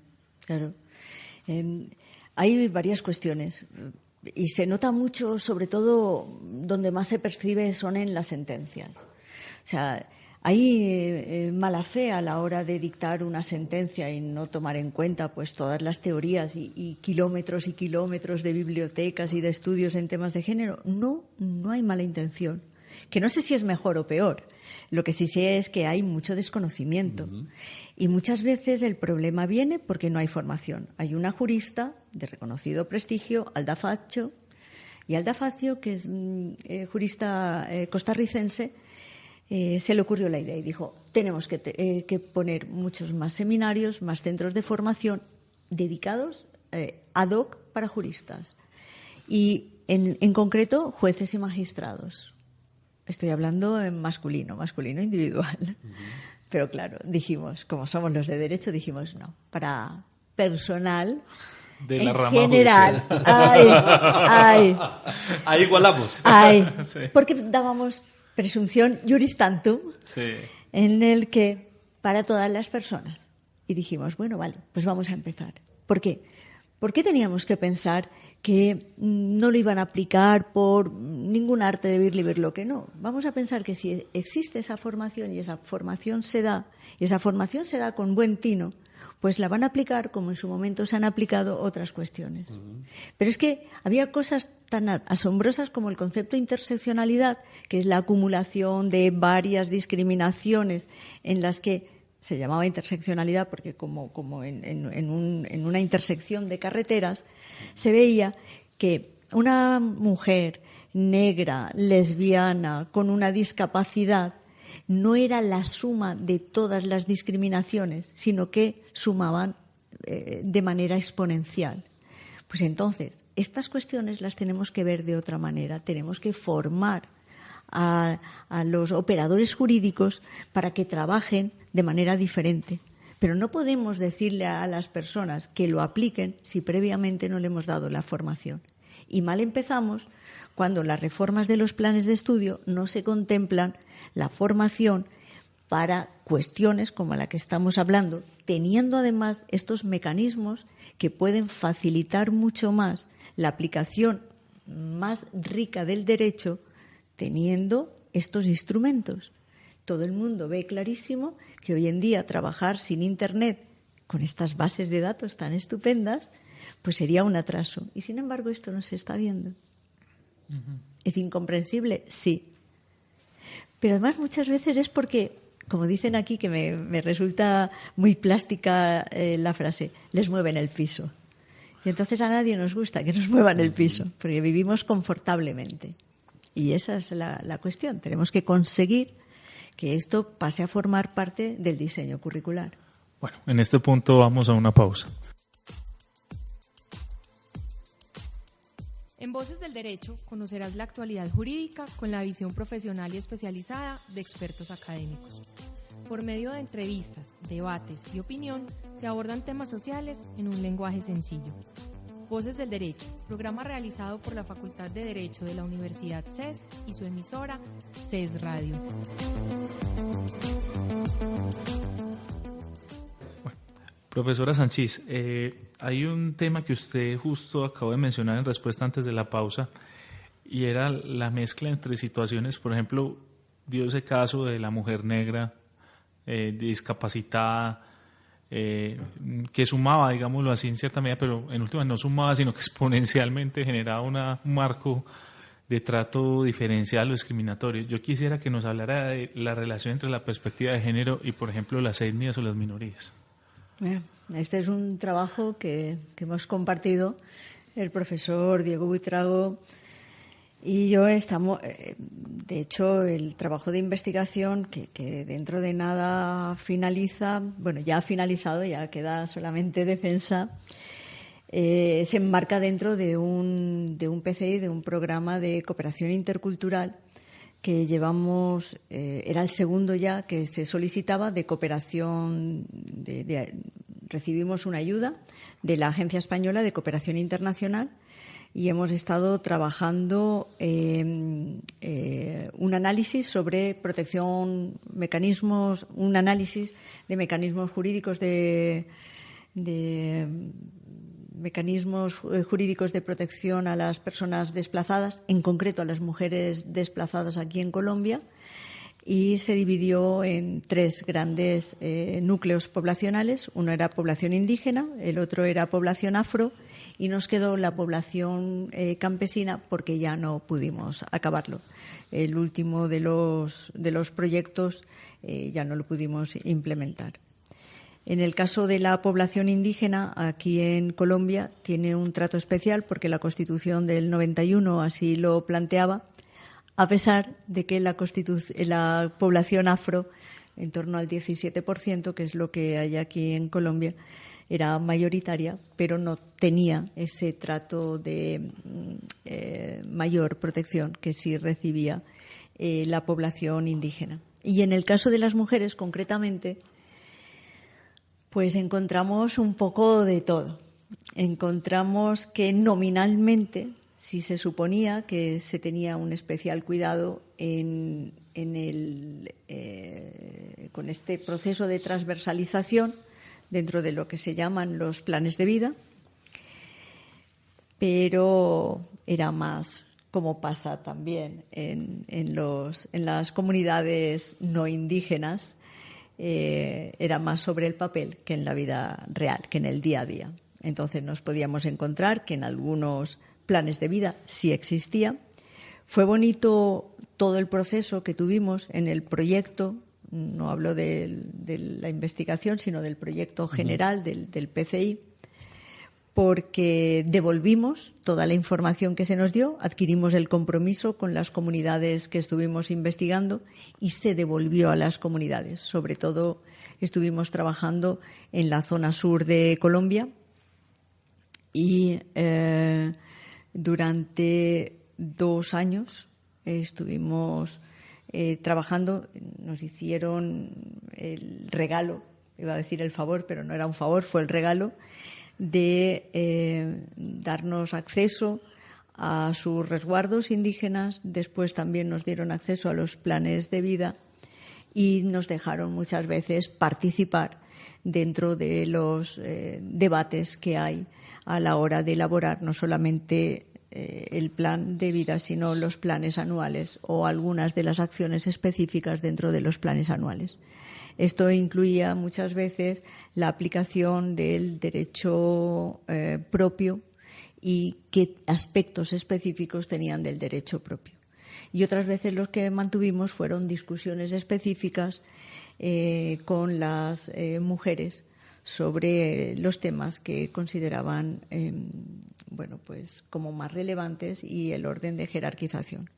Hay varias cuestiones y se nota mucho, sobre todo donde más se percibe son en las sentencias. O sea, hay mala fe a la hora de dictar una sentencia y no tomar en cuenta pues todas las teorías y kilómetros y kilómetros de bibliotecas y de estudios en temas de género. No hay mala intención. Que no sé si es mejor o peor. Lo que sí sé es que hay mucho desconocimiento. Y muchas veces el problema viene porque no hay formación. Hay una jurista de reconocido prestigio, Alda Faccio, que es jurista costarricense, se le ocurrió la idea y dijo, tenemos que poner muchos más seminarios, más centros de formación dedicados ad hoc para juristas. Y en concreto, jueces y magistrados. Estoy hablando en masculino individual. Pero claro, dijimos, como somos los de derecho, dijimos no. Para personal, de en la rama general, ahí igualamos. Sí. Porque dábamos presunción juris tantum, sí, en el que para todas las personas. Y dijimos, bueno, vale, pues vamos a empezar. ¿Por qué? ¿Por qué teníamos que pensar que no lo iban a aplicar por ningún arte de vir lo que no? Vamos a pensar que si existe esa formación y esa formación se da con buen tino, pues la van a aplicar como en su momento se han aplicado otras cuestiones. Pero es que había cosas tan asombrosas como el concepto de interseccionalidad, que es la acumulación de varias discriminaciones en las que se llamaba interseccionalidad porque como en una intersección de carreteras se veía que una mujer negra, lesbiana, con una discapacidad no era la suma de todas las discriminaciones, sino que sumaban de manera exponencial. Pues entonces, estas cuestiones las tenemos que ver de otra manera, tenemos que formar a los operadores jurídicos para que trabajen de manera diferente. Pero no podemos decirle a las personas que lo apliquen si previamente no le hemos dado la formación. Y mal empezamos cuando las reformas de los planes de estudio no se contemplan la formación para cuestiones como la que estamos hablando, teniendo además estos mecanismos que pueden facilitar mucho más la aplicación más rica del derecho teniendo estos instrumentos. Todo el mundo ve clarísimo que hoy en día trabajar sin Internet con estas bases de datos tan estupendas pues sería un atraso. Y sin embargo esto no se está viendo. ¿Es incomprensible? Sí. Pero además muchas veces es porque, como dicen aquí, que me resulta muy plástica la frase, les mueven el piso. Y entonces a nadie nos gusta que nos muevan el piso, porque vivimos confortablemente. Y esa es la cuestión. Tenemos que conseguir que esto pase a formar parte del diseño curricular. Bueno, en este punto vamos a una pausa. En Voces del Derecho conocerás la actualidad jurídica con la visión profesional y especializada de expertos académicos. Por medio de entrevistas, debates y opinión se abordan temas sociales en un lenguaje sencillo. Voces del Derecho, programa realizado por la Facultad de Derecho de la Universidad CES y su emisora CES Radio. Profesora Sanchís, hay un tema que usted justo acabó de mencionar en respuesta antes de la pausa, y era la mezcla entre situaciones. Por ejemplo, dio ese caso de la mujer negra discapacitada, que sumaba, digámoslo así, en cierta medida, pero en última no sumaba, sino que exponencialmente generaba un marco de trato diferencial o discriminatorio. Yo quisiera que nos hablara de la relación entre la perspectiva de género y, por ejemplo, las etnias o las minorías. Bueno, este es un trabajo que hemos compartido el profesor Diego Buitrago y yo. Estamos, de hecho, el trabajo de investigación que dentro de nada finaliza, bueno, ya ha finalizado, ya queda solamente defensa, se enmarca dentro de un PCI, de un programa de cooperación intercultural que llevamos, era el segundo ya que se solicitaba de cooperación, recibimos una ayuda de la Agencia Española de Cooperación Internacional y hemos estado trabajando un análisis sobre protección, un análisis de mecanismos jurídicos de protección a las personas desplazadas, en concreto a las mujeres desplazadas aquí en Colombia, y se dividió en tres grandes núcleos poblacionales. Uno era población indígena, el otro era población afro y nos quedó la población campesina porque ya no pudimos acabarlo. El último de los proyectos ya no lo pudimos implementar. En el caso de la población indígena, aquí en Colombia, tiene un trato especial porque la Constitución del 91 así lo planteaba, a pesar de que la población afro, en torno al 17%, que es lo que hay aquí en Colombia, era mayoritaria, pero no tenía ese trato de mayor protección que sí recibía la población indígena. Y en el caso de las mujeres, concretamente, pues encontramos un poco de todo. Encontramos que nominalmente, si se suponía que se tenía un especial cuidado con este proceso de transversalización dentro de lo que se llaman los planes de vida, pero era más, como pasa también en las comunidades no indígenas, era más sobre el papel que en la vida real, que en el día a día. Entonces nos podíamos encontrar que en algunos planes de vida sí existía. Fue bonito todo el proceso que tuvimos en el proyecto, no hablo de la investigación, sino del proyecto general del PCI, porque devolvimos toda la información que se nos dio, adquirimos el compromiso con las comunidades que estuvimos investigando y se devolvió a las comunidades. Sobre todo estuvimos trabajando en la zona sur de Colombia y durante 2 años estuvimos trabajando. Nos hicieron el regalo, iba a decir el favor, pero no era un favor, fue el regalo de darnos acceso a sus resguardos indígenas. Después también nos dieron acceso a los planes de vida y nos dejaron muchas veces participar dentro de los debates que hay a la hora de elaborar no solamente el plan de vida, sino los planes anuales o algunas de las acciones específicas dentro de los planes anuales. Esto incluía muchas veces la aplicación del derecho propio y qué aspectos específicos tenían del derecho propio. Y otras veces los que mantuvimos fueron discusiones específicas con las mujeres sobre los temas que consideraban pues como más relevantes y el orden de jerarquización.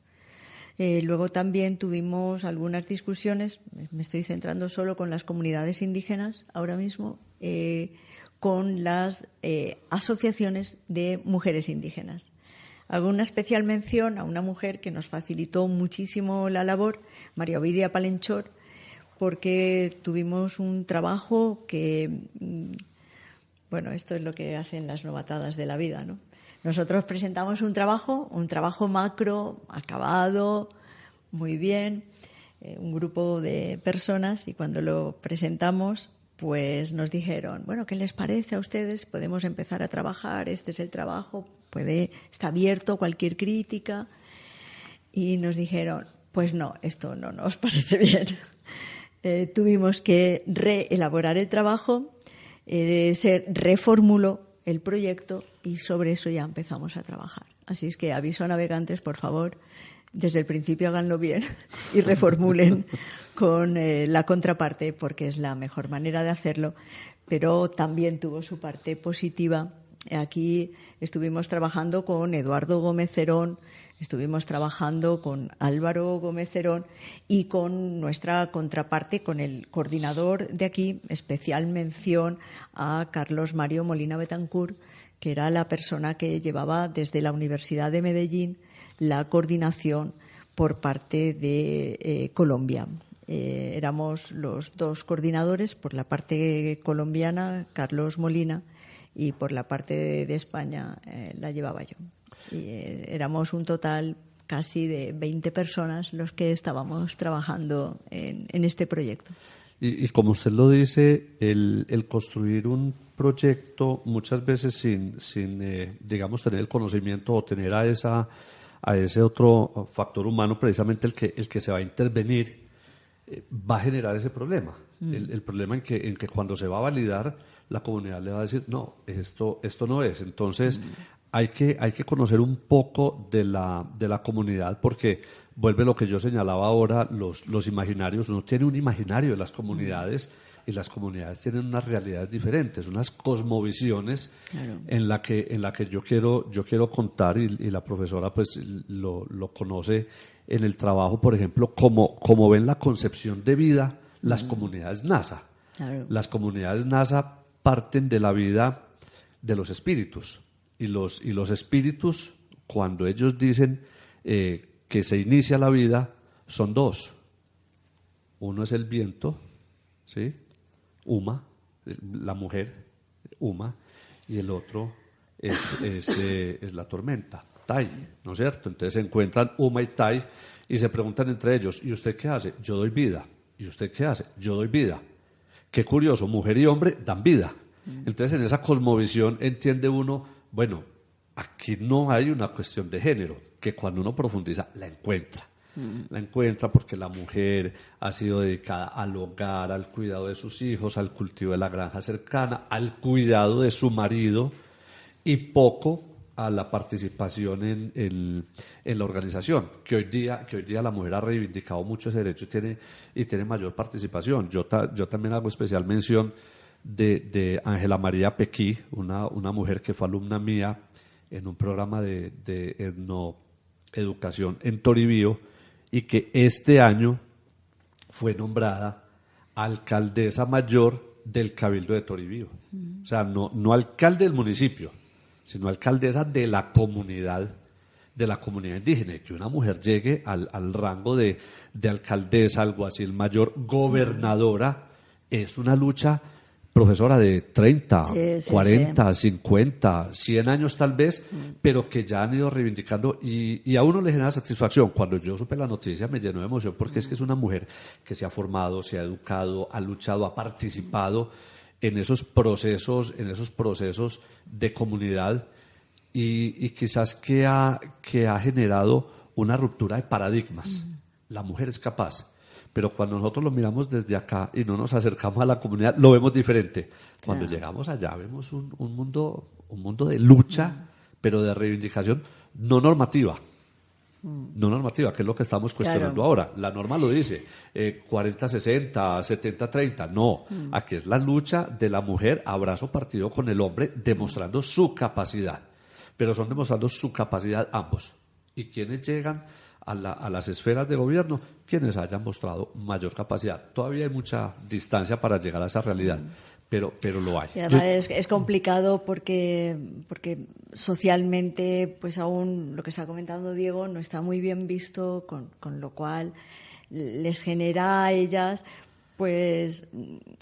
Luego también tuvimos algunas discusiones, me estoy centrando solo con las comunidades indígenas ahora mismo, con las asociaciones de mujeres indígenas. Hago una especial mención a una mujer que nos facilitó muchísimo la labor, María Ovidia Palenchor, porque tuvimos un trabajo que, esto es lo que hacen las novatadas de la vida, ¿no? Nosotros presentamos un trabajo macro, acabado, muy bien, un grupo de personas, y cuando lo presentamos, pues nos dijeron, ¿qué les parece a ustedes? Podemos empezar a trabajar, este es el trabajo, está abierto a cualquier crítica. Y nos dijeron, pues no, esto no nos parece bien. Tuvimos que reelaborar el trabajo, se reformuló el proyecto y sobre eso ya empezamos a trabajar. Así es que aviso a navegantes, por favor, desde el principio háganlo bien y reformulen con la contraparte, porque es la mejor manera de hacerlo, pero también tuvo su parte positiva. Aquí estuvimos trabajando con Eduardo Gómez Cerón, estuvimos trabajando con Álvaro Gómez Cerón y con nuestra contraparte, con el coordinador de aquí, especial mención a Carlos Mario Molina Betancourt, que era la persona que llevaba desde la Universidad de Medellín la coordinación por parte de Colombia. Éramos los dos coordinadores, por la parte colombiana, Carlos Molina, y por la parte de España la llevaba yo. Y éramos un total casi de 20 personas los que estábamos trabajando en este proyecto. Y como usted lo dice, el construir un proyecto muchas veces sin digamos, tener el conocimiento o tener a ese otro factor humano, precisamente el que se va a intervenir, va a generar ese problema. El problema en que cuando se va a validar, la comunidad le va a decir, no, esto no es. Entonces, hay que conocer un poco de la comunidad, porque vuelve lo que yo señalaba ahora, los imaginarios. Uno tiene un imaginario de las comunidades y las comunidades tienen unas realidades diferentes, unas cosmovisiones. Claro. en la que yo quiero contar, y la profesora pues lo conoce en el trabajo, por ejemplo, como ven la concepción de vida las comunidades NASA. Claro. Las comunidades NASA parten de la vida de los espíritus, y los espíritus, cuando ellos dicen que se inicia la vida, son dos. Uno es el viento, ¿sí? Uma, la mujer, Uma, y el otro es la tormenta, Tai, ¿no es cierto? Entonces se encuentran Uma y Tai y se preguntan entre ellos, ¿y usted qué hace? Yo doy vida. ¿Y usted qué hace? Yo doy vida. Qué curioso, mujer y hombre dan vida. Entonces en esa cosmovisión entiende uno, bueno, aquí no hay una cuestión de género, que cuando uno profundiza la encuentra. La encuentra porque la mujer ha sido dedicada al hogar, al cuidado de sus hijos, al cultivo de la granja cercana, al cuidado de su marido, y poco a la participación en la organización, que hoy día la mujer ha reivindicado mucho ese derecho y tiene mayor participación. Yo también hago especial mención de Ángela María Pequí, una mujer que fue alumna mía en un programa de etnoeducación en Toribío, y que este año fue nombrada alcaldesa mayor del Cabildo de Toribío. O sea, no alcalde del municipio, sino alcaldesa de la comunidad indígena. Y que una mujer llegue al rango de alcaldesa, alguacil mayor, gobernadora, es una lucha, profesora, de 30, 40, 50, 100 años tal vez, pero que ya han ido reivindicando, y a uno le genera satisfacción. Cuando yo supe la noticia me llenó de emoción, porque es que es una mujer que se ha formado, se ha educado, ha luchado, ha participado en esos procesos de comunidad, y quizás que ha generado una ruptura de paradigmas. La mujer es capaz. Pero cuando nosotros lo miramos desde acá y no nos acercamos a la comunidad, lo vemos diferente. Cuando llegamos allá vemos un mundo de lucha, pero de reivindicación no normativa, No normativa, que es lo que estamos cuestionando Claro. ahora. La norma lo dice, 40-60, 70-30. No, aquí es la lucha de la mujer a brazo partido con el hombre, demostrando su capacidad. Pero son demostrando su capacidad ambos. Y quienes llegan a las esferas de gobierno, quienes hayan mostrado mayor capacidad. Todavía hay mucha distancia para llegar a esa realidad, pero lo hay. Y además es complicado porque socialmente, pues aún lo que está comentando Diego no está muy bien visto, con lo cual les genera a ellas pues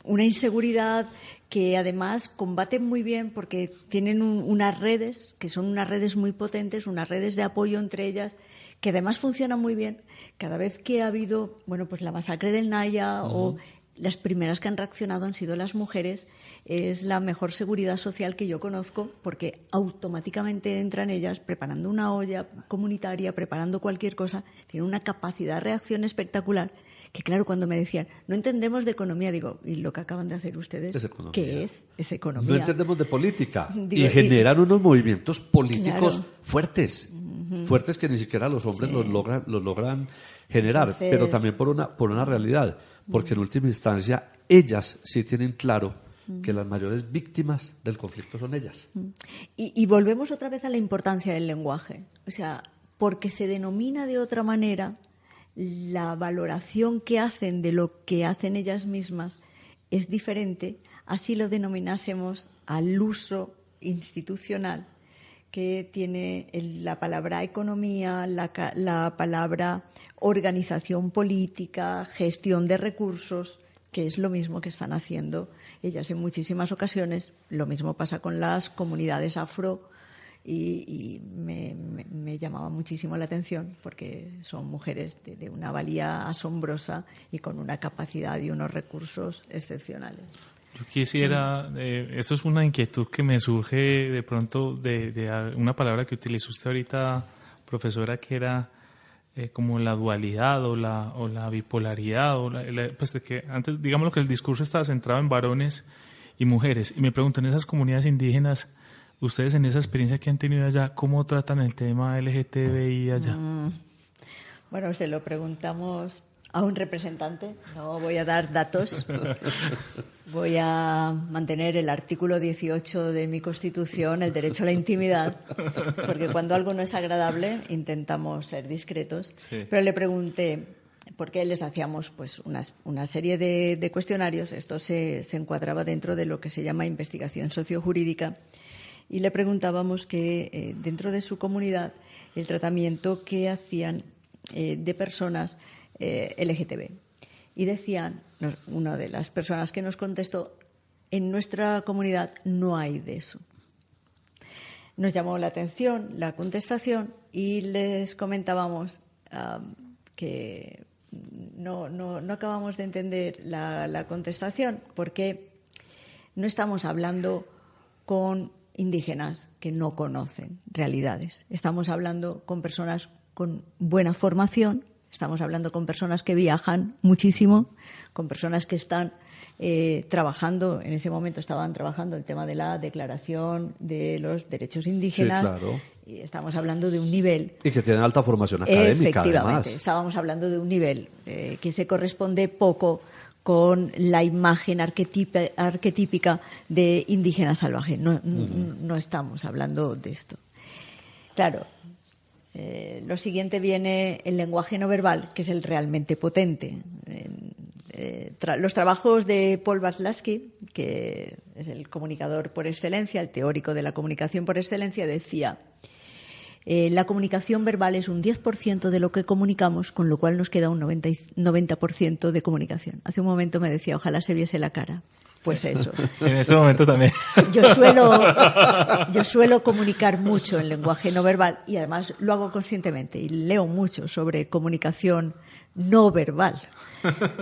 una inseguridad que además combaten muy bien porque tienen unas redes que son unas redes muy potentes, unas redes de apoyo entre ellas que además funcionan muy bien. Cada vez que ha habido, bueno, pues la masacre del Naya o las primeras que han reaccionado han sido las mujeres, es la mejor seguridad social que yo conozco porque automáticamente entran ellas preparando una olla comunitaria, preparando cualquier cosa, tienen una capacidad de reacción espectacular. Que claro, cuando me decían, no entendemos de economía, digo, ¿y lo que acaban de hacer ustedes? Es economía. ¿Qué es? Es economía. No entendemos de política. Digo, y generan unos movimientos políticos Claro. fuertes. Fuertes que ni siquiera los hombres los logran generar. Entonces- Pero también por una realidad. Porque en última instancia, ellas sí tienen claro que las mayores víctimas del conflicto son ellas. Y volvemos otra vez a la importancia del lenguaje. O sea, porque se denomina de otra manera, la valoración que hacen de lo que hacen ellas mismas es diferente, así lo denominásemos al uso institucional que tiene la palabra economía, la palabra organización política, gestión de recursos, que es lo mismo que están haciendo ellas en muchísimas ocasiones. Lo mismo pasa con las comunidades afro y me llamaba muchísimo la atención porque son mujeres de una valía asombrosa y con una capacidad y unos recursos excepcionales. Yo quisiera, esto es una inquietud que me surge de pronto de una palabra que utilizó usted ahorita, profesora, que era como la dualidad o la bipolaridad, pues de que antes, digamos que el discurso estaba centrado en varones y mujeres. Y me pregunto, en esas comunidades indígenas, ustedes en esa experiencia que han tenido allá, ¿cómo tratan el tema LGTBI allá? Bueno, se lo preguntamos a un representante, no voy a dar datos, voy a mantener el artículo 18 de mi Constitución, el derecho a la intimidad, porque cuando algo no es agradable intentamos ser discretos. Sí. Pero le pregunté, porque les hacíamos pues una serie de cuestionarios, esto se encuadraba dentro de lo que se llama investigación sociojurídica, y le preguntábamos que dentro de su comunidad el tratamiento que hacían de personas LGTB. Y decían, una de las personas que nos contestó, en nuestra comunidad no hay de eso. Nos llamó la atención la contestación y les comentábamos que no acabamos de entender la contestación porque no estamos hablando con indígenas que no conocen realidades. Estamos hablando con personas con buena formación. Estamos hablando con personas que viajan muchísimo, con personas que están trabajando, en ese momento estaban trabajando el tema de la Declaración de los Derechos Indígenas. Sí, claro. Y estamos hablando de un nivel. Y que tienen alta formación académica, Efectivamente, además. estábamos hablando de un nivel que se corresponde poco con la imagen arquetípica de indígena salvaje. No estamos hablando de esto. Claro. Lo siguiente viene el lenguaje no verbal, que es el realmente potente. Los trabajos de Paul Watzlawick, que es el comunicador por excelencia, el teórico de la comunicación por excelencia, decía: la comunicación verbal es un 10% de lo que comunicamos, con lo cual nos queda un 90% de comunicación. Hace un momento me decía, ojalá se viese la cara. Pues eso. En este momento también. Yo suelo comunicar mucho en lenguaje no verbal y además lo hago conscientemente y leo mucho sobre comunicación no verbal.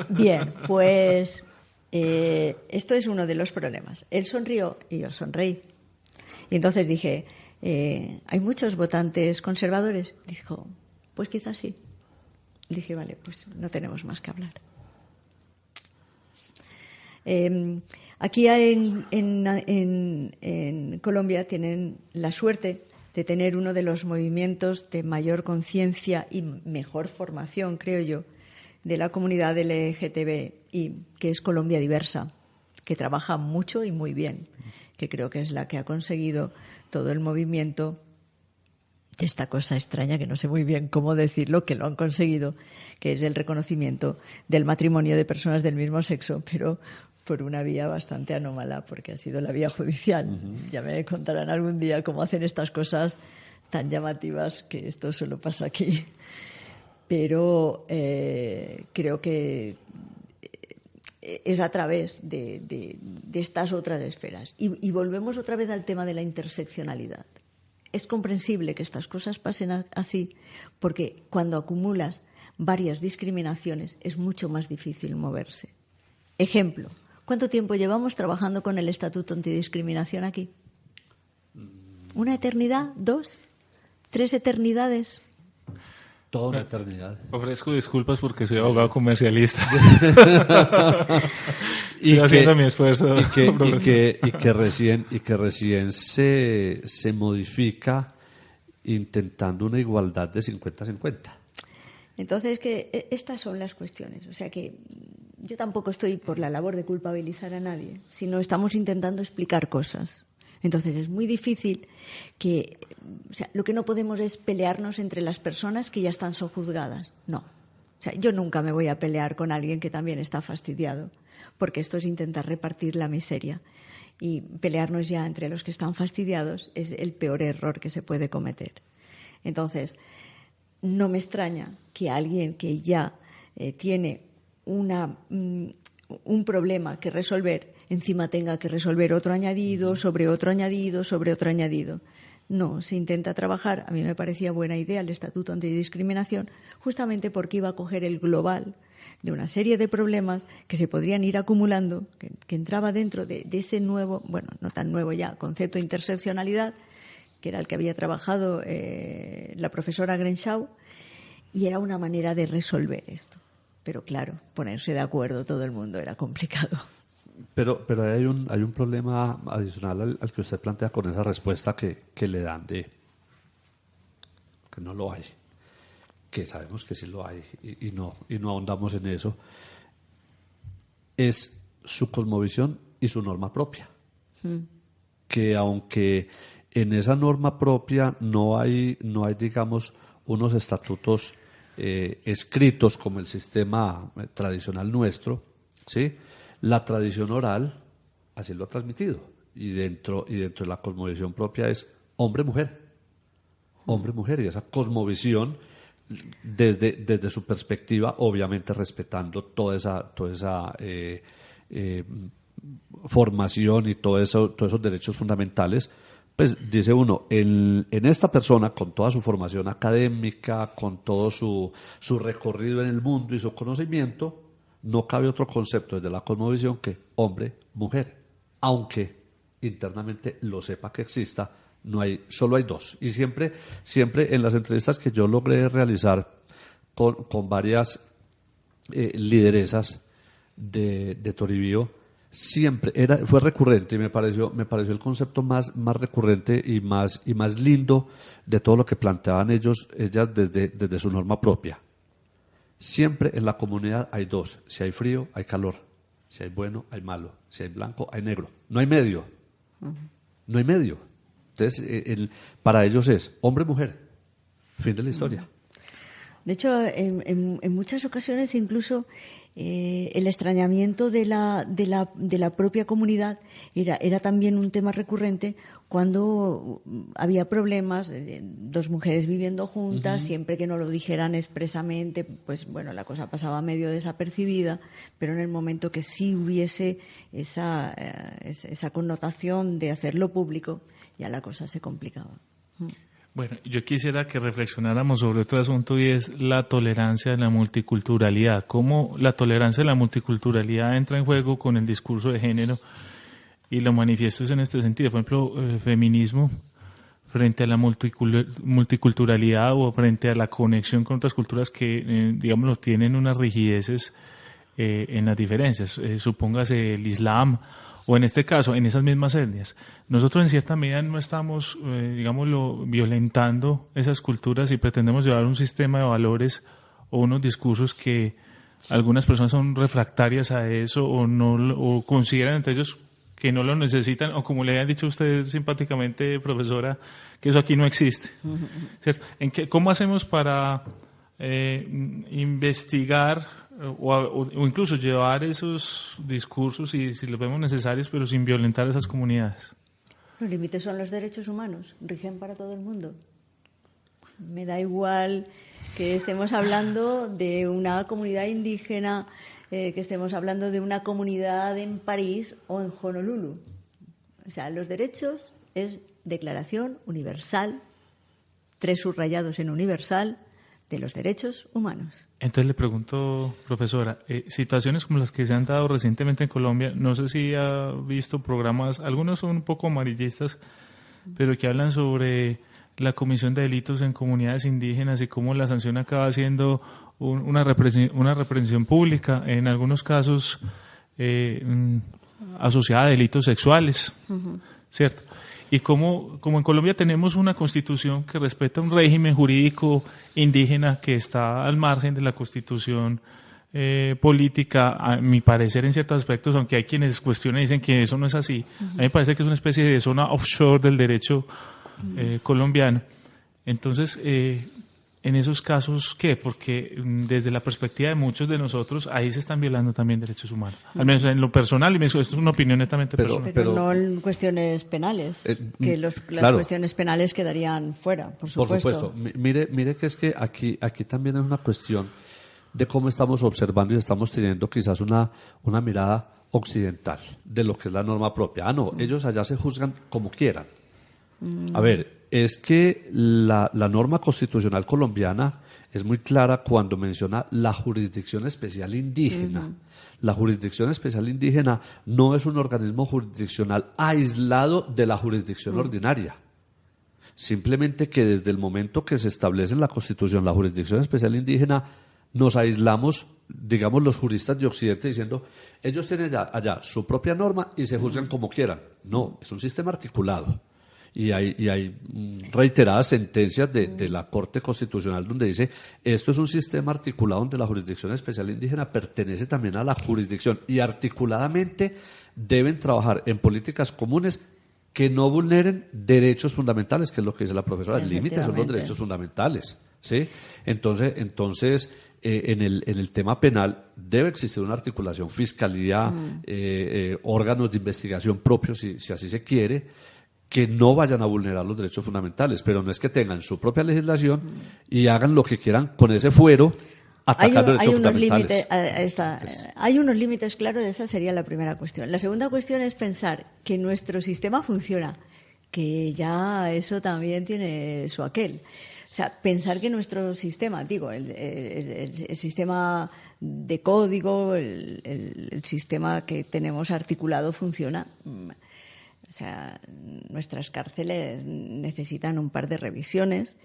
Bien, pues esto es uno de los problemas. Él sonrió y yo sonreí. Y entonces dije, ¿hay muchos votantes conservadores? Dijo, pues quizás sí. Dije, vale, pues no tenemos más que hablar. Aquí en Colombia tienen la suerte de tener uno de los movimientos de mayor conciencia y mejor formación, creo yo, de la comunidad LGTBI, que es Colombia Diversa, que trabaja mucho y muy bien, que creo que es la que ha conseguido todo el movimiento, esta cosa extraña que no sé muy bien cómo decirlo, que lo han conseguido, que es el reconocimiento del matrimonio de personas del mismo sexo, pero por una vía bastante anómala, porque ha sido la vía judicial. Ya me contarán algún día cómo hacen estas cosas tan llamativas, que esto solo pasa aquí. Pero creo que es a través de estas otras esferas. Y volvemos otra vez al tema de la interseccionalidad. Es comprensible que estas cosas pasen así, porque cuando acumulas varias discriminaciones es mucho más difícil moverse. Ejemplo, ¿cuánto tiempo llevamos trabajando con el Estatuto Antidiscriminación aquí? ¿Una eternidad? ¿2? ¿3 eternidades? Toda una eternidad. Ofrezco disculpas porque soy abogado comercialista. Y Estoy haciendo mi esfuerzo. y que recién se modifica intentando una igualdad de 50-50. Entonces, que estas son las cuestiones. O sea que yo tampoco estoy por la labor de culpabilizar a nadie, sino estamos intentando explicar cosas. Entonces es muy difícil que, o sea, lo que no podemos es pelearnos entre las personas que ya están sojuzgadas. No. O sea, yo nunca me voy a pelear con alguien que también está fastidiado, porque esto es intentar repartir la miseria. Y pelearnos ya entre los que están fastidiados es el peor error que se puede cometer. Entonces, no me extraña que alguien que ya tiene un problema que resolver, encima tenga que resolver otro añadido, sobre otro añadido, sobre otro añadido. No, se intenta trabajar, a mí me parecía buena idea el Estatuto Antidiscriminación, justamente porque iba a coger el global de una serie de problemas que se podrían ir acumulando, que entraba dentro de ese nuevo, bueno, no tan nuevo ya, concepto de interseccionalidad, que era el que había trabajado la profesora Grenshaw, y era una manera de resolver esto. Pero claro, ponerse de acuerdo todo el mundo era complicado. Pero hay un problema adicional al que usted plantea con esa respuesta que le dan de que no lo hay, que sabemos que sí lo hay y no ahondamos en eso, es su cosmovisión y su norma propia. Que aunque en esa norma propia no hay digamos unos estatutos escritos como el sistema tradicional nuestro, ¿sí? La tradición oral así lo ha transmitido y dentro de la cosmovisión propia es hombre-mujer, y esa cosmovisión desde su perspectiva, obviamente respetando toda esa formación y todos esos derechos fundamentales. Pues dice uno, en esta persona, con toda su formación académica, con todo su recorrido en el mundo y su conocimiento, no cabe otro concepto desde la cosmovisión que hombre-mujer. Aunque internamente lo sepa que exista, solo hay dos. Y siempre en las entrevistas que yo logré realizar con varias lideresas de Toribío, siempre fue recurrente y me pareció el concepto más recurrente y más lindo de todo lo que planteaban ellas desde su norma propia. Siempre en la comunidad hay dos: si hay frío, hay calor; si hay bueno, hay malo; si hay blanco, hay negro. No hay medio. No hay medio. Entonces, para ellos es hombre-mujer. Fin de la historia. De hecho, en muchas ocasiones incluso el extrañamiento de la propia comunidad era también un tema recurrente cuando había problemas de dos mujeres viviendo juntas, siempre que no lo dijeran expresamente, pues bueno, la cosa pasaba medio desapercibida, pero en el momento que sí hubiese esa connotación de hacerlo público, ya la cosa se complicaba. Bueno, yo quisiera que reflexionáramos sobre otro asunto y es la tolerancia de la multiculturalidad. ¿Cómo la tolerancia de la multiculturalidad entra en juego con el discurso de género y los manifiestos en este sentido? Por ejemplo, el feminismo frente a la multiculturalidad o frente a la conexión con otras culturas que, digámoslo, tienen unas rigideces en las diferencias, supóngase el Islam, o en este caso, en esas mismas etnias. Nosotros en cierta medida no estamos, digámoslo, violentando esas culturas y pretendemos llevar un sistema de valores o unos discursos que algunas personas son refractarias a eso o consideran entre ellos que no lo necesitan, o como le han dicho usted simpáticamente, profesora, que eso aquí no existe. ¿Cierto? ¿Cómo hacemos para investigar o incluso llevar esos discursos, y si los vemos necesarios, pero sin violentar a esas comunidades? Los límites son los derechos humanos, rigen para todo el mundo. Me da igual que estemos hablando de una comunidad indígena, que estemos hablando de una comunidad en París o en Honolulu. O sea, los derechos es Declaración Universal, 3 subrayados en universal, de los derechos humanos. Entonces le pregunto, profesora, situaciones como las que se han dado recientemente en Colombia, no sé si ha visto programas, algunos son un poco amarillistas, pero que hablan sobre la comisión de delitos en comunidades indígenas y cómo la sanción acaba siendo una represión pública, en algunos casos asociada a delitos sexuales, ¿cierto? Y como en Colombia tenemos una constitución que respeta un régimen jurídico indígena que está al margen de la constitución política, a mi parecer en ciertos aspectos, aunque hay quienes cuestionan y dicen que eso no es así, a mí me parece que es una especie de zona offshore del derecho colombiano. Entonces, en esos casos, ¿qué? Porque desde la perspectiva de muchos de nosotros, ahí se están violando también derechos humanos. Al menos en lo personal, y esto es una opinión netamente personal. Pero no en cuestiones penales, que las claro, cuestiones penales quedarían fuera, por supuesto. Por supuesto. Mire que es que aquí también es una cuestión de cómo estamos observando y estamos teniendo quizás una mirada occidental de lo que es la norma propia. No, ellos allá se juzgan como quieran. A ver, es que la norma constitucional colombiana es muy clara cuando menciona la jurisdicción especial indígena. La jurisdicción especial indígena no es un organismo jurisdiccional aislado de la jurisdicción ordinaria. Simplemente que desde el momento que se establece en la Constitución la jurisdicción especial indígena, nos aislamos, digamos, los juristas de Occidente diciendo, ellos tienen allá su propia norma y se juzgan como quieran. No, es un sistema articulado. Y hay reiteradas sentencias de la Corte Constitucional donde dice, esto es un sistema articulado donde la jurisdicción especial indígena pertenece también a la jurisdicción y articuladamente deben trabajar en políticas comunes que no vulneren derechos fundamentales, que es lo que dice la profesora. El límite son los derechos fundamentales, ¿sí? Entonces, en el tema penal debe existir una articulación, fiscalía, órganos de investigación propios, si así se quiere, que no vayan a vulnerar los derechos fundamentales, pero no es que tengan su propia legislación y hagan lo que quieran con ese fuero, atacando derechos fundamentales. Hay unos límites claros, esa sería la primera cuestión. La segunda cuestión es pensar que nuestro sistema funciona, que ya eso también tiene su aquel. O sea, pensar que nuestro sistema, el sistema de código, el sistema que tenemos articulado funciona. O sea, nuestras cárceles necesitan un par de revisiones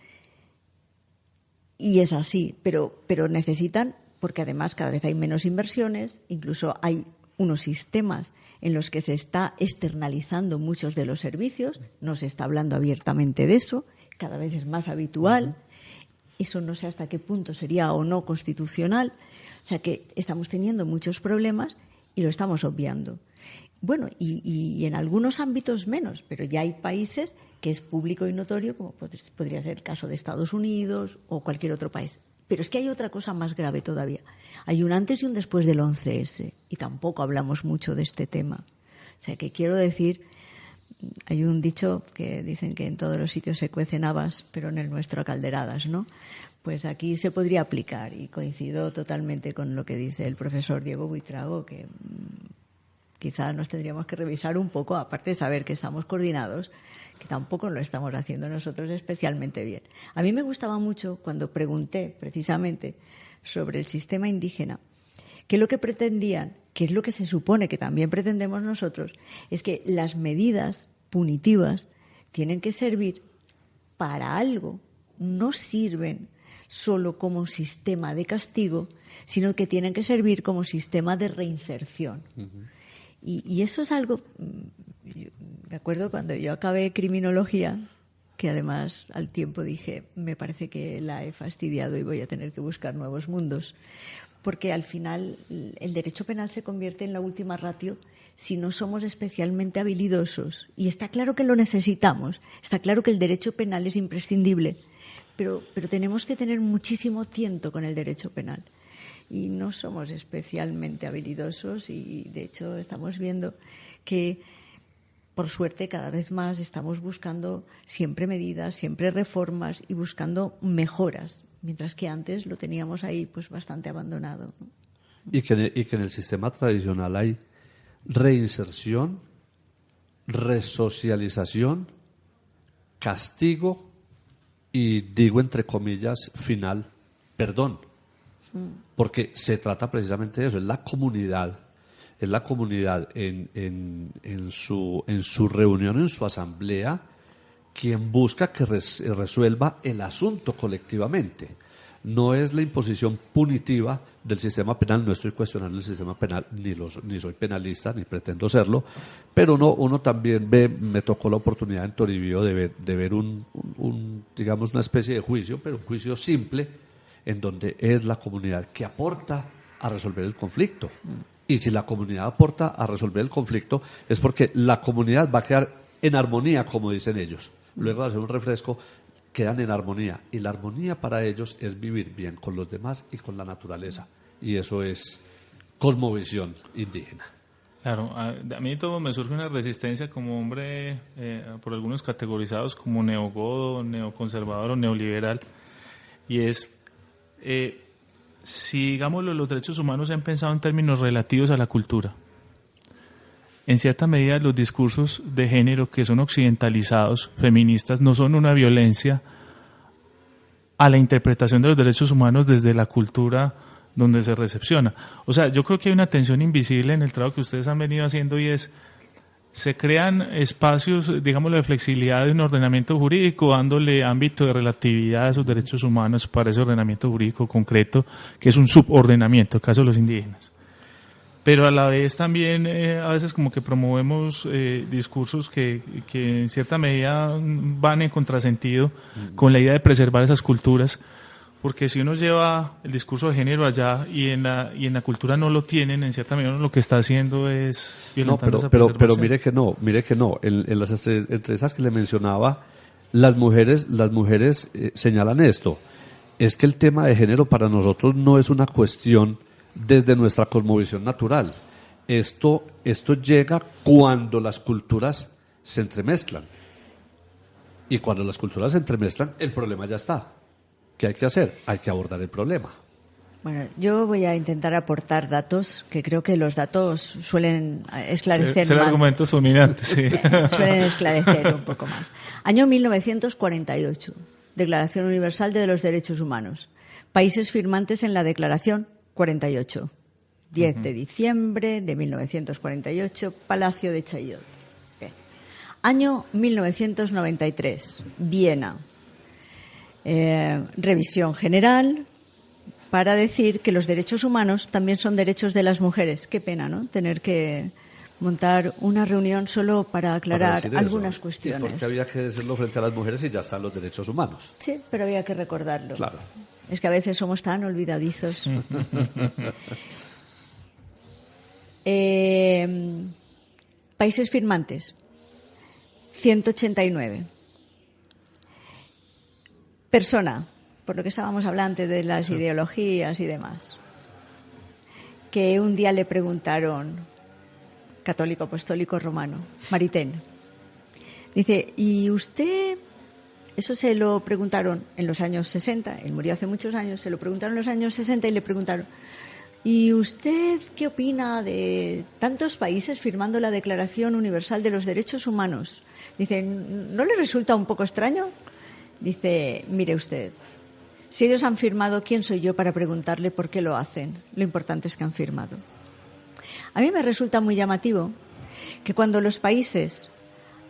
y es así, pero necesitan, porque además cada vez hay menos inversiones, incluso hay unos sistemas en los que se está externalizando muchos de los servicios, no se está hablando abiertamente de eso, cada vez es más habitual, eso no sé hasta qué punto sería o no constitucional, o sea que estamos teniendo muchos problemas y lo estamos obviando. Bueno, y en algunos ámbitos menos, pero ya hay países que es público y notorio, como podría ser el caso de Estados Unidos o cualquier otro país. Pero es que hay otra cosa más grave todavía. Hay un antes y un después del 11S, y tampoco hablamos mucho de este tema. O sea, que quiero decir, hay un dicho que dicen que en todos los sitios se cuecen habas, pero en el nuestro a calderadas, ¿no? Pues aquí se podría aplicar, y coincido totalmente con lo que dice el profesor Diego Buitrago, que quizás nos tendríamos que revisar un poco, aparte de saber que estamos coordinados, que tampoco lo estamos haciendo nosotros especialmente bien. A mí me gustaba mucho cuando pregunté precisamente sobre el sistema indígena, que lo que pretendían, que es lo que se supone que también pretendemos nosotros, es que las medidas punitivas tienen que servir para algo, no sirven solo como sistema de castigo, sino que tienen que servir como sistema de reinserción. Y eso es algo, me acuerdo cuando yo acabé criminología, que además al tiempo dije, me parece que la he fastidiado y voy a tener que buscar nuevos mundos, porque al final el derecho penal se convierte en la última ratio si no somos especialmente habilidosos. Y está claro que lo necesitamos, está claro que el derecho penal es imprescindible, pero tenemos que tener muchísimo tiento con el derecho penal. Y no somos especialmente habilidosos y, de hecho, estamos viendo que, por suerte, cada vez más estamos buscando siempre medidas, siempre reformas y buscando mejoras, mientras que antes lo teníamos ahí pues bastante abandonado, ¿no? Y que en el sistema tradicional hay reinserción, resocialización, castigo y, digo entre comillas, final, perdón. Porque se trata precisamente de eso, es la comunidad en su reunión, en su asamblea, quien busca que resuelva el asunto colectivamente. No es la imposición punitiva del sistema penal. No estoy cuestionando el sistema penal, ni soy penalista, ni pretendo serlo, pero uno también me tocó la oportunidad en Toribío de ver digamos, una especie de juicio, pero un juicio simple, en donde es la comunidad que aporta a resolver el conflicto. Y si la comunidad aporta a resolver el conflicto, es porque la comunidad va a quedar en armonía, como dicen ellos. Luego de hacer un refresco, quedan en armonía. Y la armonía para ellos es vivir bien con los demás y con la naturaleza. Y eso es cosmovisión indígena. Claro, a mí todo me surge una resistencia como hombre, por algunos categorizados como neogodo, neoconservador o neoliberal, y es, si digamos los derechos humanos se han pensado en términos relativos a la cultura, en cierta medida los discursos de género que son occidentalizados, feministas, no son una violencia a la interpretación de los derechos humanos desde la cultura donde se recepciona. O sea, yo creo que hay una tensión invisible en el trabajo que ustedes han venido haciendo, y es, se crean espacios, digámoslo, de flexibilidad de un ordenamiento jurídico, dándole ámbito de relatividad a esos derechos humanos para ese ordenamiento jurídico concreto, que es un subordenamiento, el caso de los indígenas. Pero a la vez también a veces como que promovemos discursos que en cierta medida van en contrasentido con la idea de preservar esas culturas, porque si uno lleva el discurso de género allá y en la cultura no lo tienen, en cierta medida lo que está haciendo es violentando esa preservación. Pero mire que no. En las entrevistas que le mencionaba, las mujeres señalan esto. Es que el tema de género para nosotros no es una cuestión desde nuestra cosmovisión natural. Esto llega cuando las culturas se entremezclan. Y cuando las culturas se entremezclan, el problema ya está. ¿Qué hay que hacer? Hay que abordar el problema. Bueno, yo voy a intentar aportar datos, que creo que los datos suelen esclarecer más. Ser argumentos fulminantes, sí. Suelen esclarecer un poco más. Año 1948, Declaración Universal de los Derechos Humanos. Países firmantes en la Declaración, 48. 10 de diciembre de 1948, Palacio de Chaillot. Bien. Año 1993, Viena. Revisión general para decir que los derechos humanos también son derechos de las mujeres. Qué pena, ¿no? Tener que montar una reunión solo para aclarar algunas cuestiones. Sí, porque había que decirlo frente a las mujeres y ya están los derechos humanos. Sí, pero había que recordarlo. Claro. Es que a veces somos tan olvidadizos. Países firmantes, 189. Persona, por lo que estábamos hablando de las ideologías y demás, que un día le preguntaron, católico apostólico romano, Maritain, dice, ¿y usted? Eso se lo preguntaron en los años 60, él murió hace muchos años, se lo preguntaron en los años 60 y le preguntaron, ¿y usted qué opina de tantos países firmando la Declaración Universal de los Derechos Humanos? Dice, ¿no le resulta un poco extraño? Dice, mire usted, si ellos han firmado, ¿quién soy yo para preguntarle por qué lo hacen? Lo importante es que han firmado. A mí me resulta muy llamativo que cuando los países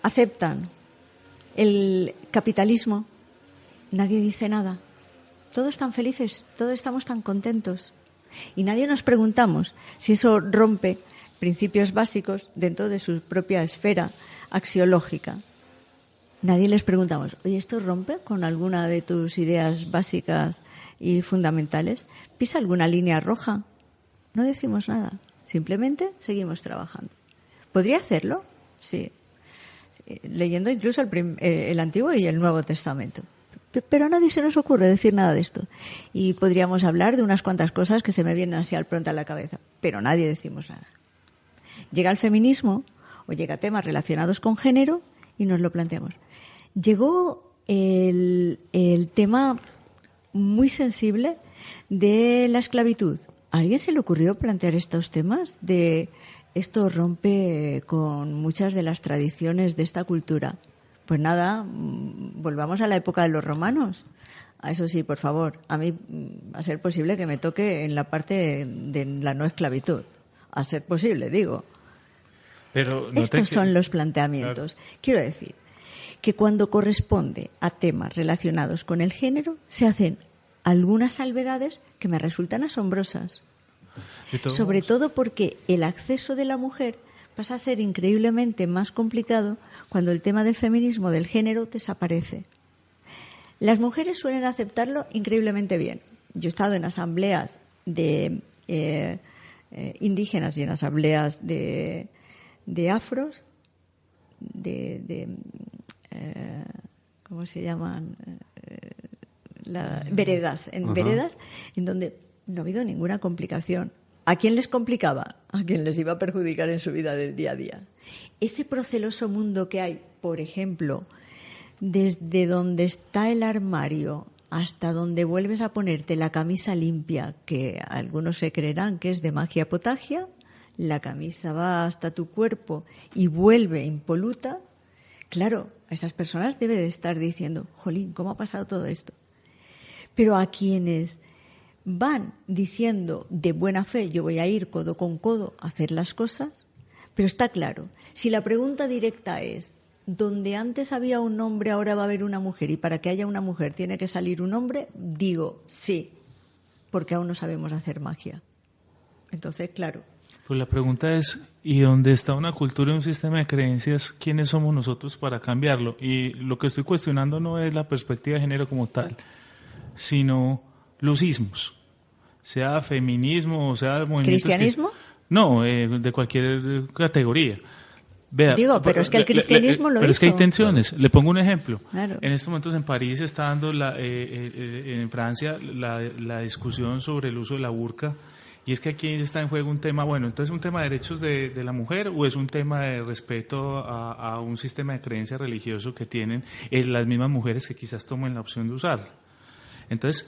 aceptan el capitalismo, nadie dice nada. Todos están felices, todos estamos tan contentos. Y nadie nos preguntamos si eso rompe principios básicos dentro de su propia esfera axiológica. Nadie les preguntamos, oye, ¿esto rompe con alguna de tus ideas básicas y fundamentales? ¿Pisa alguna línea roja? No decimos nada, simplemente seguimos trabajando. ¿Podría hacerlo? Sí. Leyendo incluso el Antiguo y el Nuevo Testamento. Pero a nadie se nos ocurre decir nada de esto. Y podríamos hablar de unas cuantas cosas que se me vienen así al pronto a la cabeza, pero nadie decimos nada. Llega el feminismo o llega temas relacionados con género y nos lo planteamos. Llegó el tema muy sensible de la esclavitud. ¿A alguien se le ocurrió plantear estos temas? De esto rompe con muchas de las tradiciones de esta cultura. Pues nada, volvamos a la época de los romanos. A eso sí, por favor, a mí, a ser posible que me toque en la parte de la no esclavitud. A ser posible, digo. Pero Estos son los planteamientos. Claro. Quiero decir que cuando corresponde a temas relacionados con el género, se hacen algunas salvedades que me resultan asombrosas. Sobre todo porque el acceso de la mujer pasa a ser increíblemente más complicado cuando el tema del feminismo, del género, desaparece. Las mujeres suelen aceptarlo increíblemente bien. Yo he estado en asambleas de indígenas y en asambleas de afros, ¿cómo se llaman? Veredas, veredas, en donde no ha habido ninguna complicación. ¿A quién les complicaba? A quien les iba a perjudicar en su vida del día a día. Ese proceloso mundo que hay, por ejemplo, desde donde está el armario hasta donde vuelves a ponerte la camisa limpia, que algunos se creerán que es de magia potagia, la camisa va hasta tu cuerpo y vuelve impoluta, claro, a esas personas debe de estar diciendo, jolín, ¿cómo ha pasado todo esto? Pero a quienes van diciendo de buena fe, yo voy a ir codo con codo a hacer las cosas, pero está claro, si la pregunta directa es, donde antes había un hombre, ahora va a haber una mujer, y para que haya una mujer tiene que salir un hombre, digo sí, porque aún no sabemos hacer magia. Entonces, claro. Pues la pregunta es, ¿y dónde está una cultura y un sistema de creencias? ¿Quiénes somos nosotros para cambiarlo? Y lo que estoy cuestionando no es la perspectiva de género como tal, sino los ismos, sea feminismo o sea movimientos... ¿Cristianismo? No, de cualquier categoría. Vea, digo, pero es que el cristianismo lo pero hizo. Es que hay tensiones. Le pongo un ejemplo. Claro. En estos momentos en París está dando en Francia la discusión sobre el uso de la burka. Y es que aquí está en juego un tema, bueno, entonces un tema de derechos de la mujer o es un tema de respeto a un sistema de creencia religioso que tienen las mismas mujeres que quizás tomen la opción de usarla. Entonces,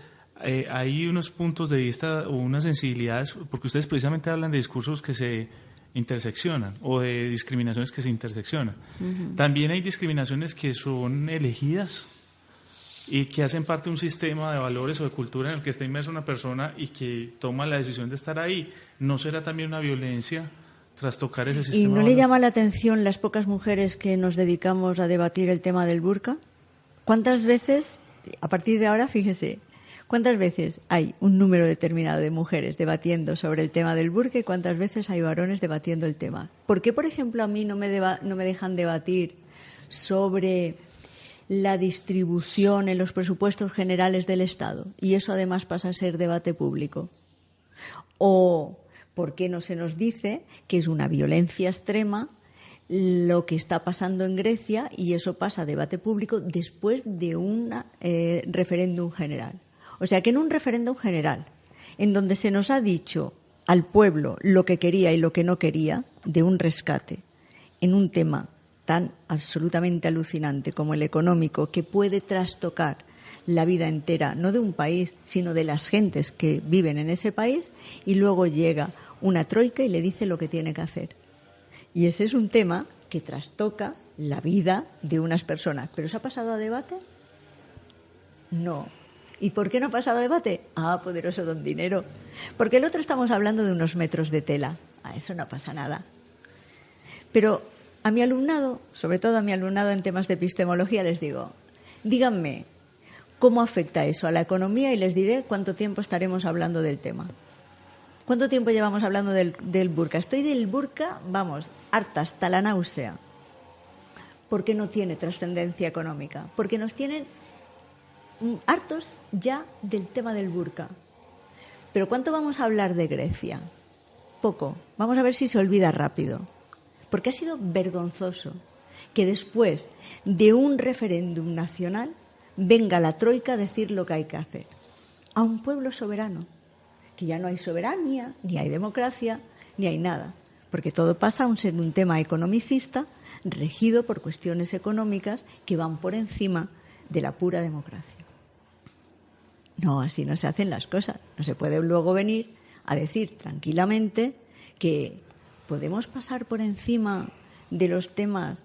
hay unos puntos de vista o unas sensibilidades, porque ustedes precisamente hablan de discursos que se interseccionan o de discriminaciones que se interseccionan. Uh-huh. También hay discriminaciones que son elegidas y que hacen parte de un sistema de valores o de cultura en el que está inmersa una persona y que toma la decisión de estar ahí. ¿No será también una violencia trastocar ese sistema? ¿Y no le llama la atención las pocas mujeres que nos dedicamos a debatir el tema del burka? ¿Cuántas veces, a partir de ahora, fíjese, cuántas veces hay un número determinado de mujeres debatiendo sobre el tema del burka y cuántas veces hay varones debatiendo el tema? ¿Por qué, por ejemplo, a mí no me dejan debatir sobre la distribución en los presupuestos generales del Estado? Y eso además pasa a ser debate público. ¿O por qué no se nos dice que es una violencia extrema lo que está pasando en Grecia y eso pasa a debate público después de un referéndum general? O sea que en un referéndum general, en donde se nos ha dicho al pueblo lo que quería y lo que no quería de un rescate, en un tema tan absolutamente alucinante como el económico, que puede trastocar la vida entera, no de un país, sino de las gentes que viven en ese país, y luego llega una troika y le dice lo que tiene que hacer. Y ese es un tema que trastoca la vida de unas personas. ¿Pero se ha pasado a debate? No. ¿Y por qué no ha pasado a debate? Ah, poderoso don dinero. Porque el otro estamos hablando de unos metros de tela. A eso no pasa nada. Pero a mi alumnado, sobre todo a mi alumnado en temas de epistemología, les digo, díganme, ¿cómo afecta eso a la economía? Y les diré cuánto tiempo estaremos hablando del tema. ¿Cuánto tiempo llevamos hablando del burka? Estoy del burka, vamos, harta hasta la náusea. Porque no tiene trascendencia económica. Porque nos tienen hartos ya del tema del burka. Pero ¿cuánto vamos a hablar de Grecia? Poco. Vamos a ver si se olvida rápido. Porque ha sido vergonzoso que después de un referéndum nacional venga la troika a decir lo que hay que hacer. A un pueblo soberano. Que ya no hay soberanía, ni hay democracia, ni hay nada. Porque todo pasa a ser un tema economicista regido por cuestiones económicas que van por encima de la pura democracia. No, así no se hacen las cosas. No se puede luego venir a decir tranquilamente que podemos pasar por encima de los temas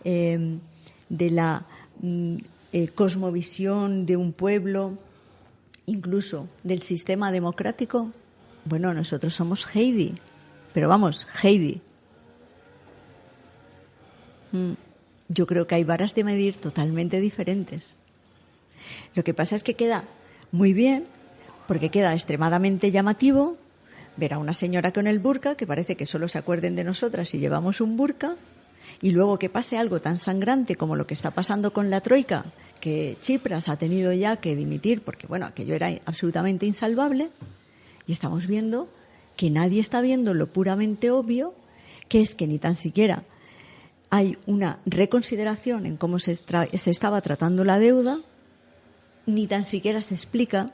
de la cosmovisión de un pueblo, incluso del sistema democrático. Bueno, nosotros somos Heidi, pero vamos, Heidi. Yo creo que hay varas de medir totalmente diferentes. Lo que pasa es que queda muy bien, porque queda extremadamente llamativo ver a una señora con el burka, que parece que solo se acuerden de nosotras si llevamos un burka, y luego que pase algo tan sangrante como lo que está pasando con la troika, que Tsipras ha tenido ya que dimitir, porque bueno, aquello era absolutamente insalvable, y estamos viendo que nadie está viendo lo puramente obvio, que es que ni tan siquiera hay una reconsideración en cómo se estaba tratando la deuda, ni tan siquiera se explica,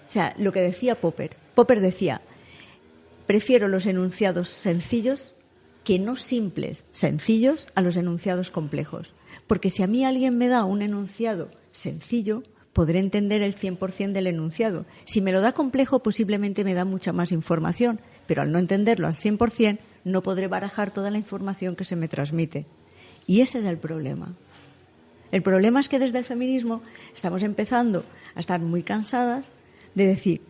o sea, lo que decía Popper. Popper decía, prefiero los enunciados sencillos que no simples, sencillos, a los enunciados complejos. Porque si a mí alguien me da un enunciado sencillo, podré entender el 100% del enunciado. Si me lo da complejo, posiblemente me da mucha más información, pero al no entenderlo al 100%, no podré barajar toda la información que se me transmite. Y ese es el problema. El problema es que desde el feminismo estamos empezando a estar muy cansadas de decir,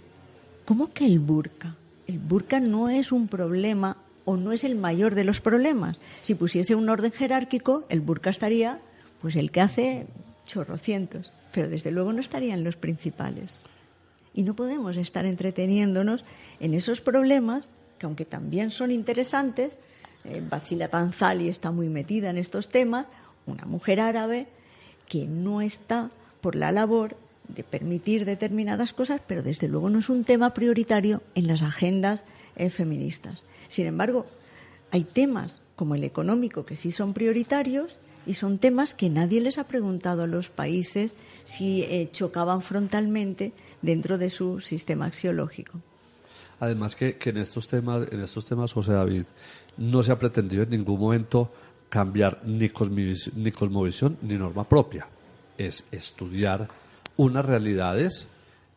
¿cómo que el burka? El burka no es un problema o no es el mayor de los problemas. Si pusiese un orden jerárquico, el burka estaría, pues el que hace chorrocientos, pero desde luego no estarían los principales. Y no podemos estar entreteniéndonos en esos problemas que, aunque también son interesantes, Basila Tanzali está muy metida en estos temas, una mujer árabe que no está por la labor de permitir determinadas cosas, pero desde luego no es un tema prioritario en las agendas feministas. Sin embargo, hay temas como el económico que sí son prioritarios y son temas que nadie les ha preguntado a los países si chocaban frontalmente dentro de su sistema axiológico. Además que en estos temas, José David, no se ha pretendido en ningún momento cambiar ni cosmovisión ni norma propia. Es estudiar unas realidades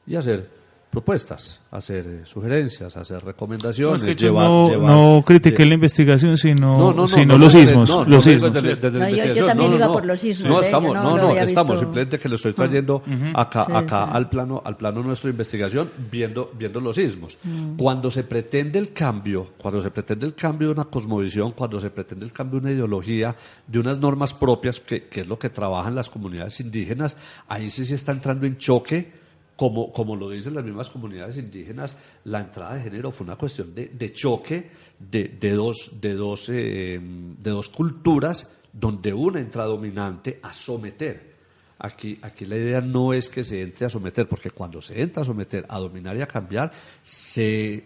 y hacer propuestas, hacer sugerencias, hacer recomendaciones. No, es que no critiqué la investigación, sino los sismos. Yo también iba por los sismos. Estamos simplemente que lo estoy trayendo acá al plano nuestro de investigación, viendo los sismos. Cuando se pretende el cambio de una cosmovisión, cuando se pretende el cambio de una ideología, de unas normas propias, que es lo que trabajan las comunidades indígenas, ahí sí se está entrando en choque. Como lo dicen las mismas comunidades indígenas, la entrada de género fue una cuestión de choque de dos culturas, donde una entra dominante a someter. Aquí la idea no es que se entre a someter, porque cuando se entra a someter, a dominar y a cambiar, se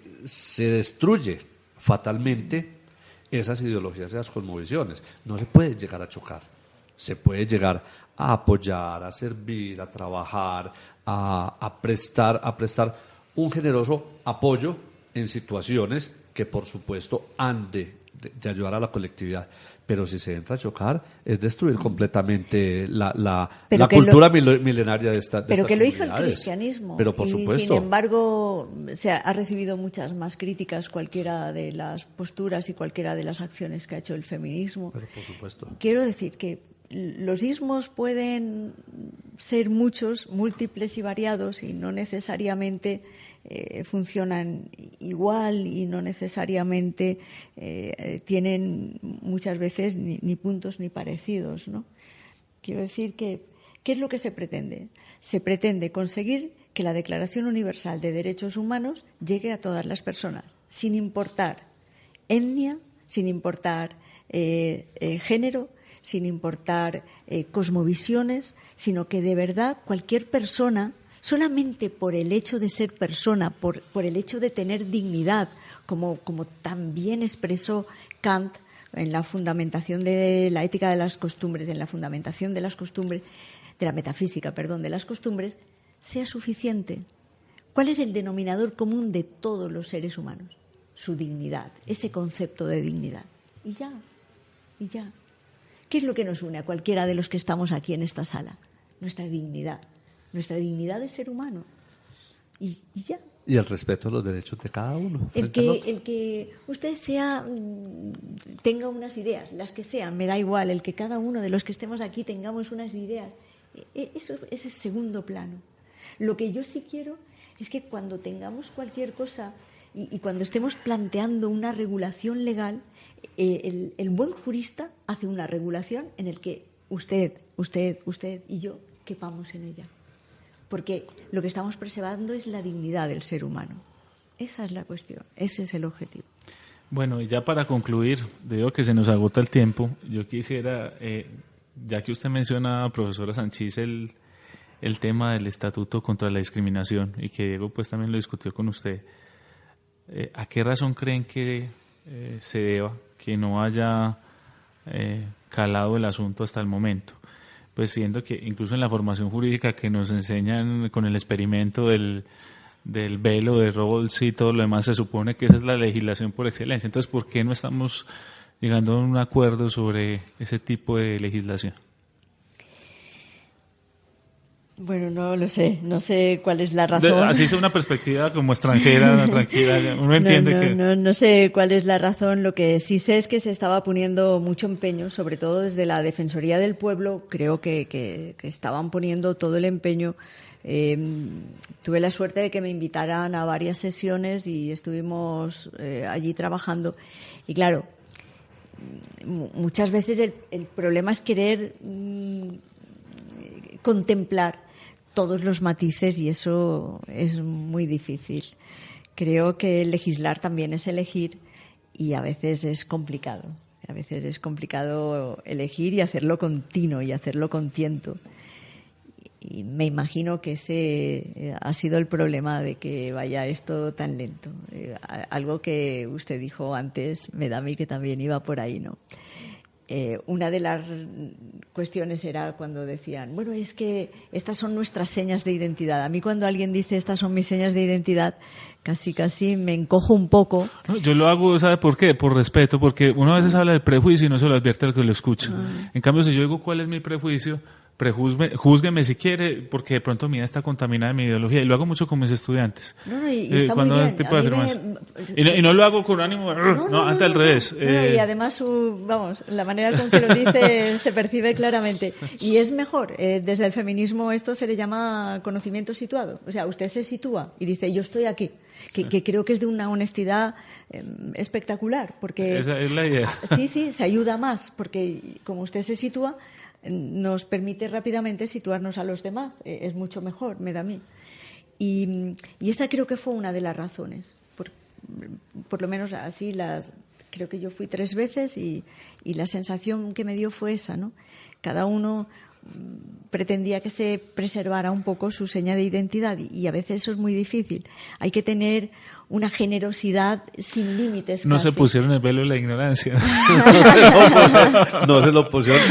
destruye fatalmente esas ideologías, esas cosmovisiones. No se puede llegar a chocar. Se puede llegar a apoyar, a servir, a trabajar, a prestar un generoso apoyo en situaciones que, por supuesto, han de ayudar a la colectividad. Pero si se entra a chocar, es destruir completamente la cultura milenaria de estas Pero que lo hizo el cristianismo. Pero por supuesto. Sin embargo, ha recibido muchas más críticas cualquiera de las posturas y cualquiera de las acciones que ha hecho el feminismo. Pero por supuesto. Quiero decir que los ismos pueden ser muchos, múltiples y variados, y no necesariamente funcionan igual, y no necesariamente tienen muchas veces ni puntos ni parecidos, ¿no? Quiero decir que ¿Qué es lo que se pretende? Se pretende conseguir que la Declaración Universal de Derechos Humanos llegue a todas las personas, sin importar etnia, sin importar género, sin importar cosmovisiones, sino que de verdad cualquier persona, solamente por el hecho de ser persona, por el hecho de tener dignidad, como también expresó Kant en la fundamentación de la ética de las costumbres, en la fundamentación de las costumbres, de la metafísica, de las costumbres, sea suficiente. ¿Cuál es el denominador común de todos los seres humanos? Su dignidad, ese concepto de dignidad. Y ya. ¿Qué es lo que nos une a cualquiera de los que estamos aquí en esta sala? Nuestra dignidad de ser humano. Y ya. Y el respeto a los derechos de cada uno. El que usted tenga unas ideas, las que sean, me da igual, el que cada uno de los que estemos aquí tengamos unas ideas, eso es el segundo plano. Lo que yo sí quiero es que cuando tengamos cualquier cosa y cuando estemos planteando una regulación legal, el buen jurista hace una regulación en el que usted y yo quepamos en ella. Porque lo que estamos preservando es la dignidad del ser humano. Esa es la cuestión, ese es el objetivo. Bueno, y ya para concluir, digo que se nos agota el tiempo, yo quisiera, ya que usted menciona, profesora Sanchís, el tema del Estatuto contra la Discriminación, y que Diego pues también lo discutió con usted, ¿a qué razón creen que se deba que no haya calado el asunto hasta el momento? Pues siendo que incluso en la formación jurídica que nos enseñan con el experimento del velo, de Rawls y todo lo demás, se supone que esa es la legislación por excelencia. Entonces, ¿por qué no estamos llegando a un acuerdo sobre ese tipo de legislación? Bueno, no lo sé, no sé cuál es la razón. Así es una perspectiva como extranjera, tranquila, uno entiende no sé cuál es la razón. Lo que sí sé es que se estaba poniendo mucho empeño, sobre todo desde la Defensoría del Pueblo, creo que estaban poniendo todo el empeño. Tuve la suerte de que me invitaran a varias sesiones y estuvimos allí trabajando. Y claro, muchas veces el problema es querer contemplar todos los matices y eso es muy difícil. Creo que legislar también es elegir y a veces es complicado. A veces es complicado elegir y hacerlo con tino y hacerlo con tiento. Y me imagino que ese ha sido el problema de que vaya esto tan lento. Algo que usted dijo antes me da a mí que también iba por ahí, ¿no? Una de las cuestiones era cuando decían, bueno, es que estas son nuestras señas de identidad. A mí cuando alguien dice estas son mis señas de identidad, casi me encojo un poco. No, yo lo hago, ¿sabe por qué? Por respeto, porque uno a veces habla de prejuicio y no se lo advierte al que lo escucha. En cambio, si yo digo cuál es mi prejuicio, júzgueme si quiere, porque de pronto mi vida está contaminada de mi ideología, y lo hago mucho con mis estudiantes. Y está muy bien. Y no lo hago con ánimo, antes al revés. Y además, la manera con que lo dice se percibe claramente. Y es mejor, desde el feminismo esto se le llama conocimiento situado. O sea, usted se sitúa y dice, yo estoy aquí. Que creo que es de una honestidad espectacular, porque esa es la idea. Sí, se ayuda más, porque como usted se sitúa, nos permite rápidamente situarnos a los demás. Es mucho mejor, me da a mí. Y esa creo que fue una de las razones. Por lo menos así creo que yo fui 3 veces y la sensación que me dio fue esa, ¿no? Cada uno pretendía que se preservara un poco su seña de identidad y a veces eso es muy difícil. Hay que tener una generosidad sin límites. No casi. Se pusieron el velo de la ignorancia. No se lo pusieron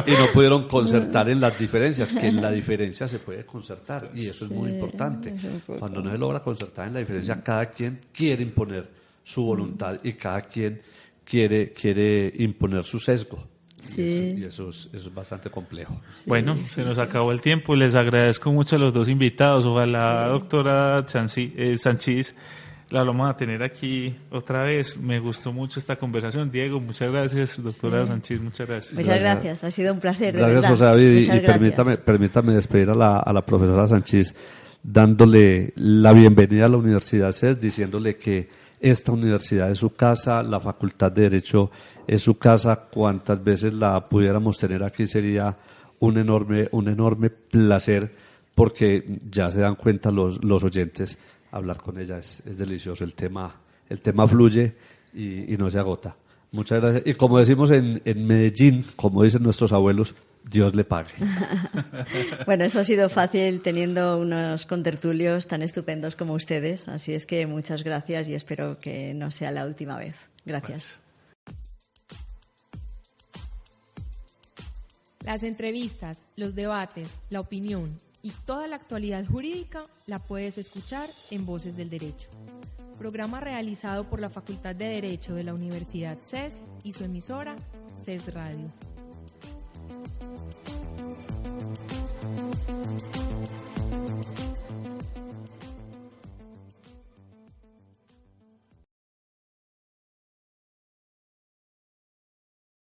y no pudieron concertar en las diferencias, que en la diferencia se puede concertar y eso es muy importante. Cuando no se logra concertar en la diferencia, cada quien quiere imponer su voluntad y cada quien quiere imponer su sesgo. Sí. Y eso es bastante complejo. Bueno, se nos acabó el tiempo. Les agradezco mucho a los 2 invitados. Ojalá, doctora Sanchís, la vamos a tener aquí otra vez. Me gustó mucho esta conversación. Diego, muchas gracias. Doctora Sanchís, muchas gracias. Muchas gracias. Ha sido un placer. Gracias, José David. Y permítame despedir a la profesora Sanchís dándole la bienvenida a la Universidad CES, diciéndole que esta universidad es su casa, la Facultad de Derecho es su casa. Cuantas veces la pudiéramos tener aquí sería un enorme placer, porque ya se dan cuenta los oyentes, hablar con ella es delicioso, el tema fluye y no se agota. Muchas gracias. Y como decimos en Medellín, como dicen nuestros abuelos, Dios le pague. Bueno, eso ha sido fácil teniendo unos contertulios tan estupendos como ustedes, así es que muchas gracias y espero que no sea la última vez. Gracias. Las entrevistas, los debates, la opinión y toda la actualidad jurídica la puedes escuchar en Voces del Derecho. Programa realizado por la Facultad de Derecho de la Universidad CES y su emisora CES Radio.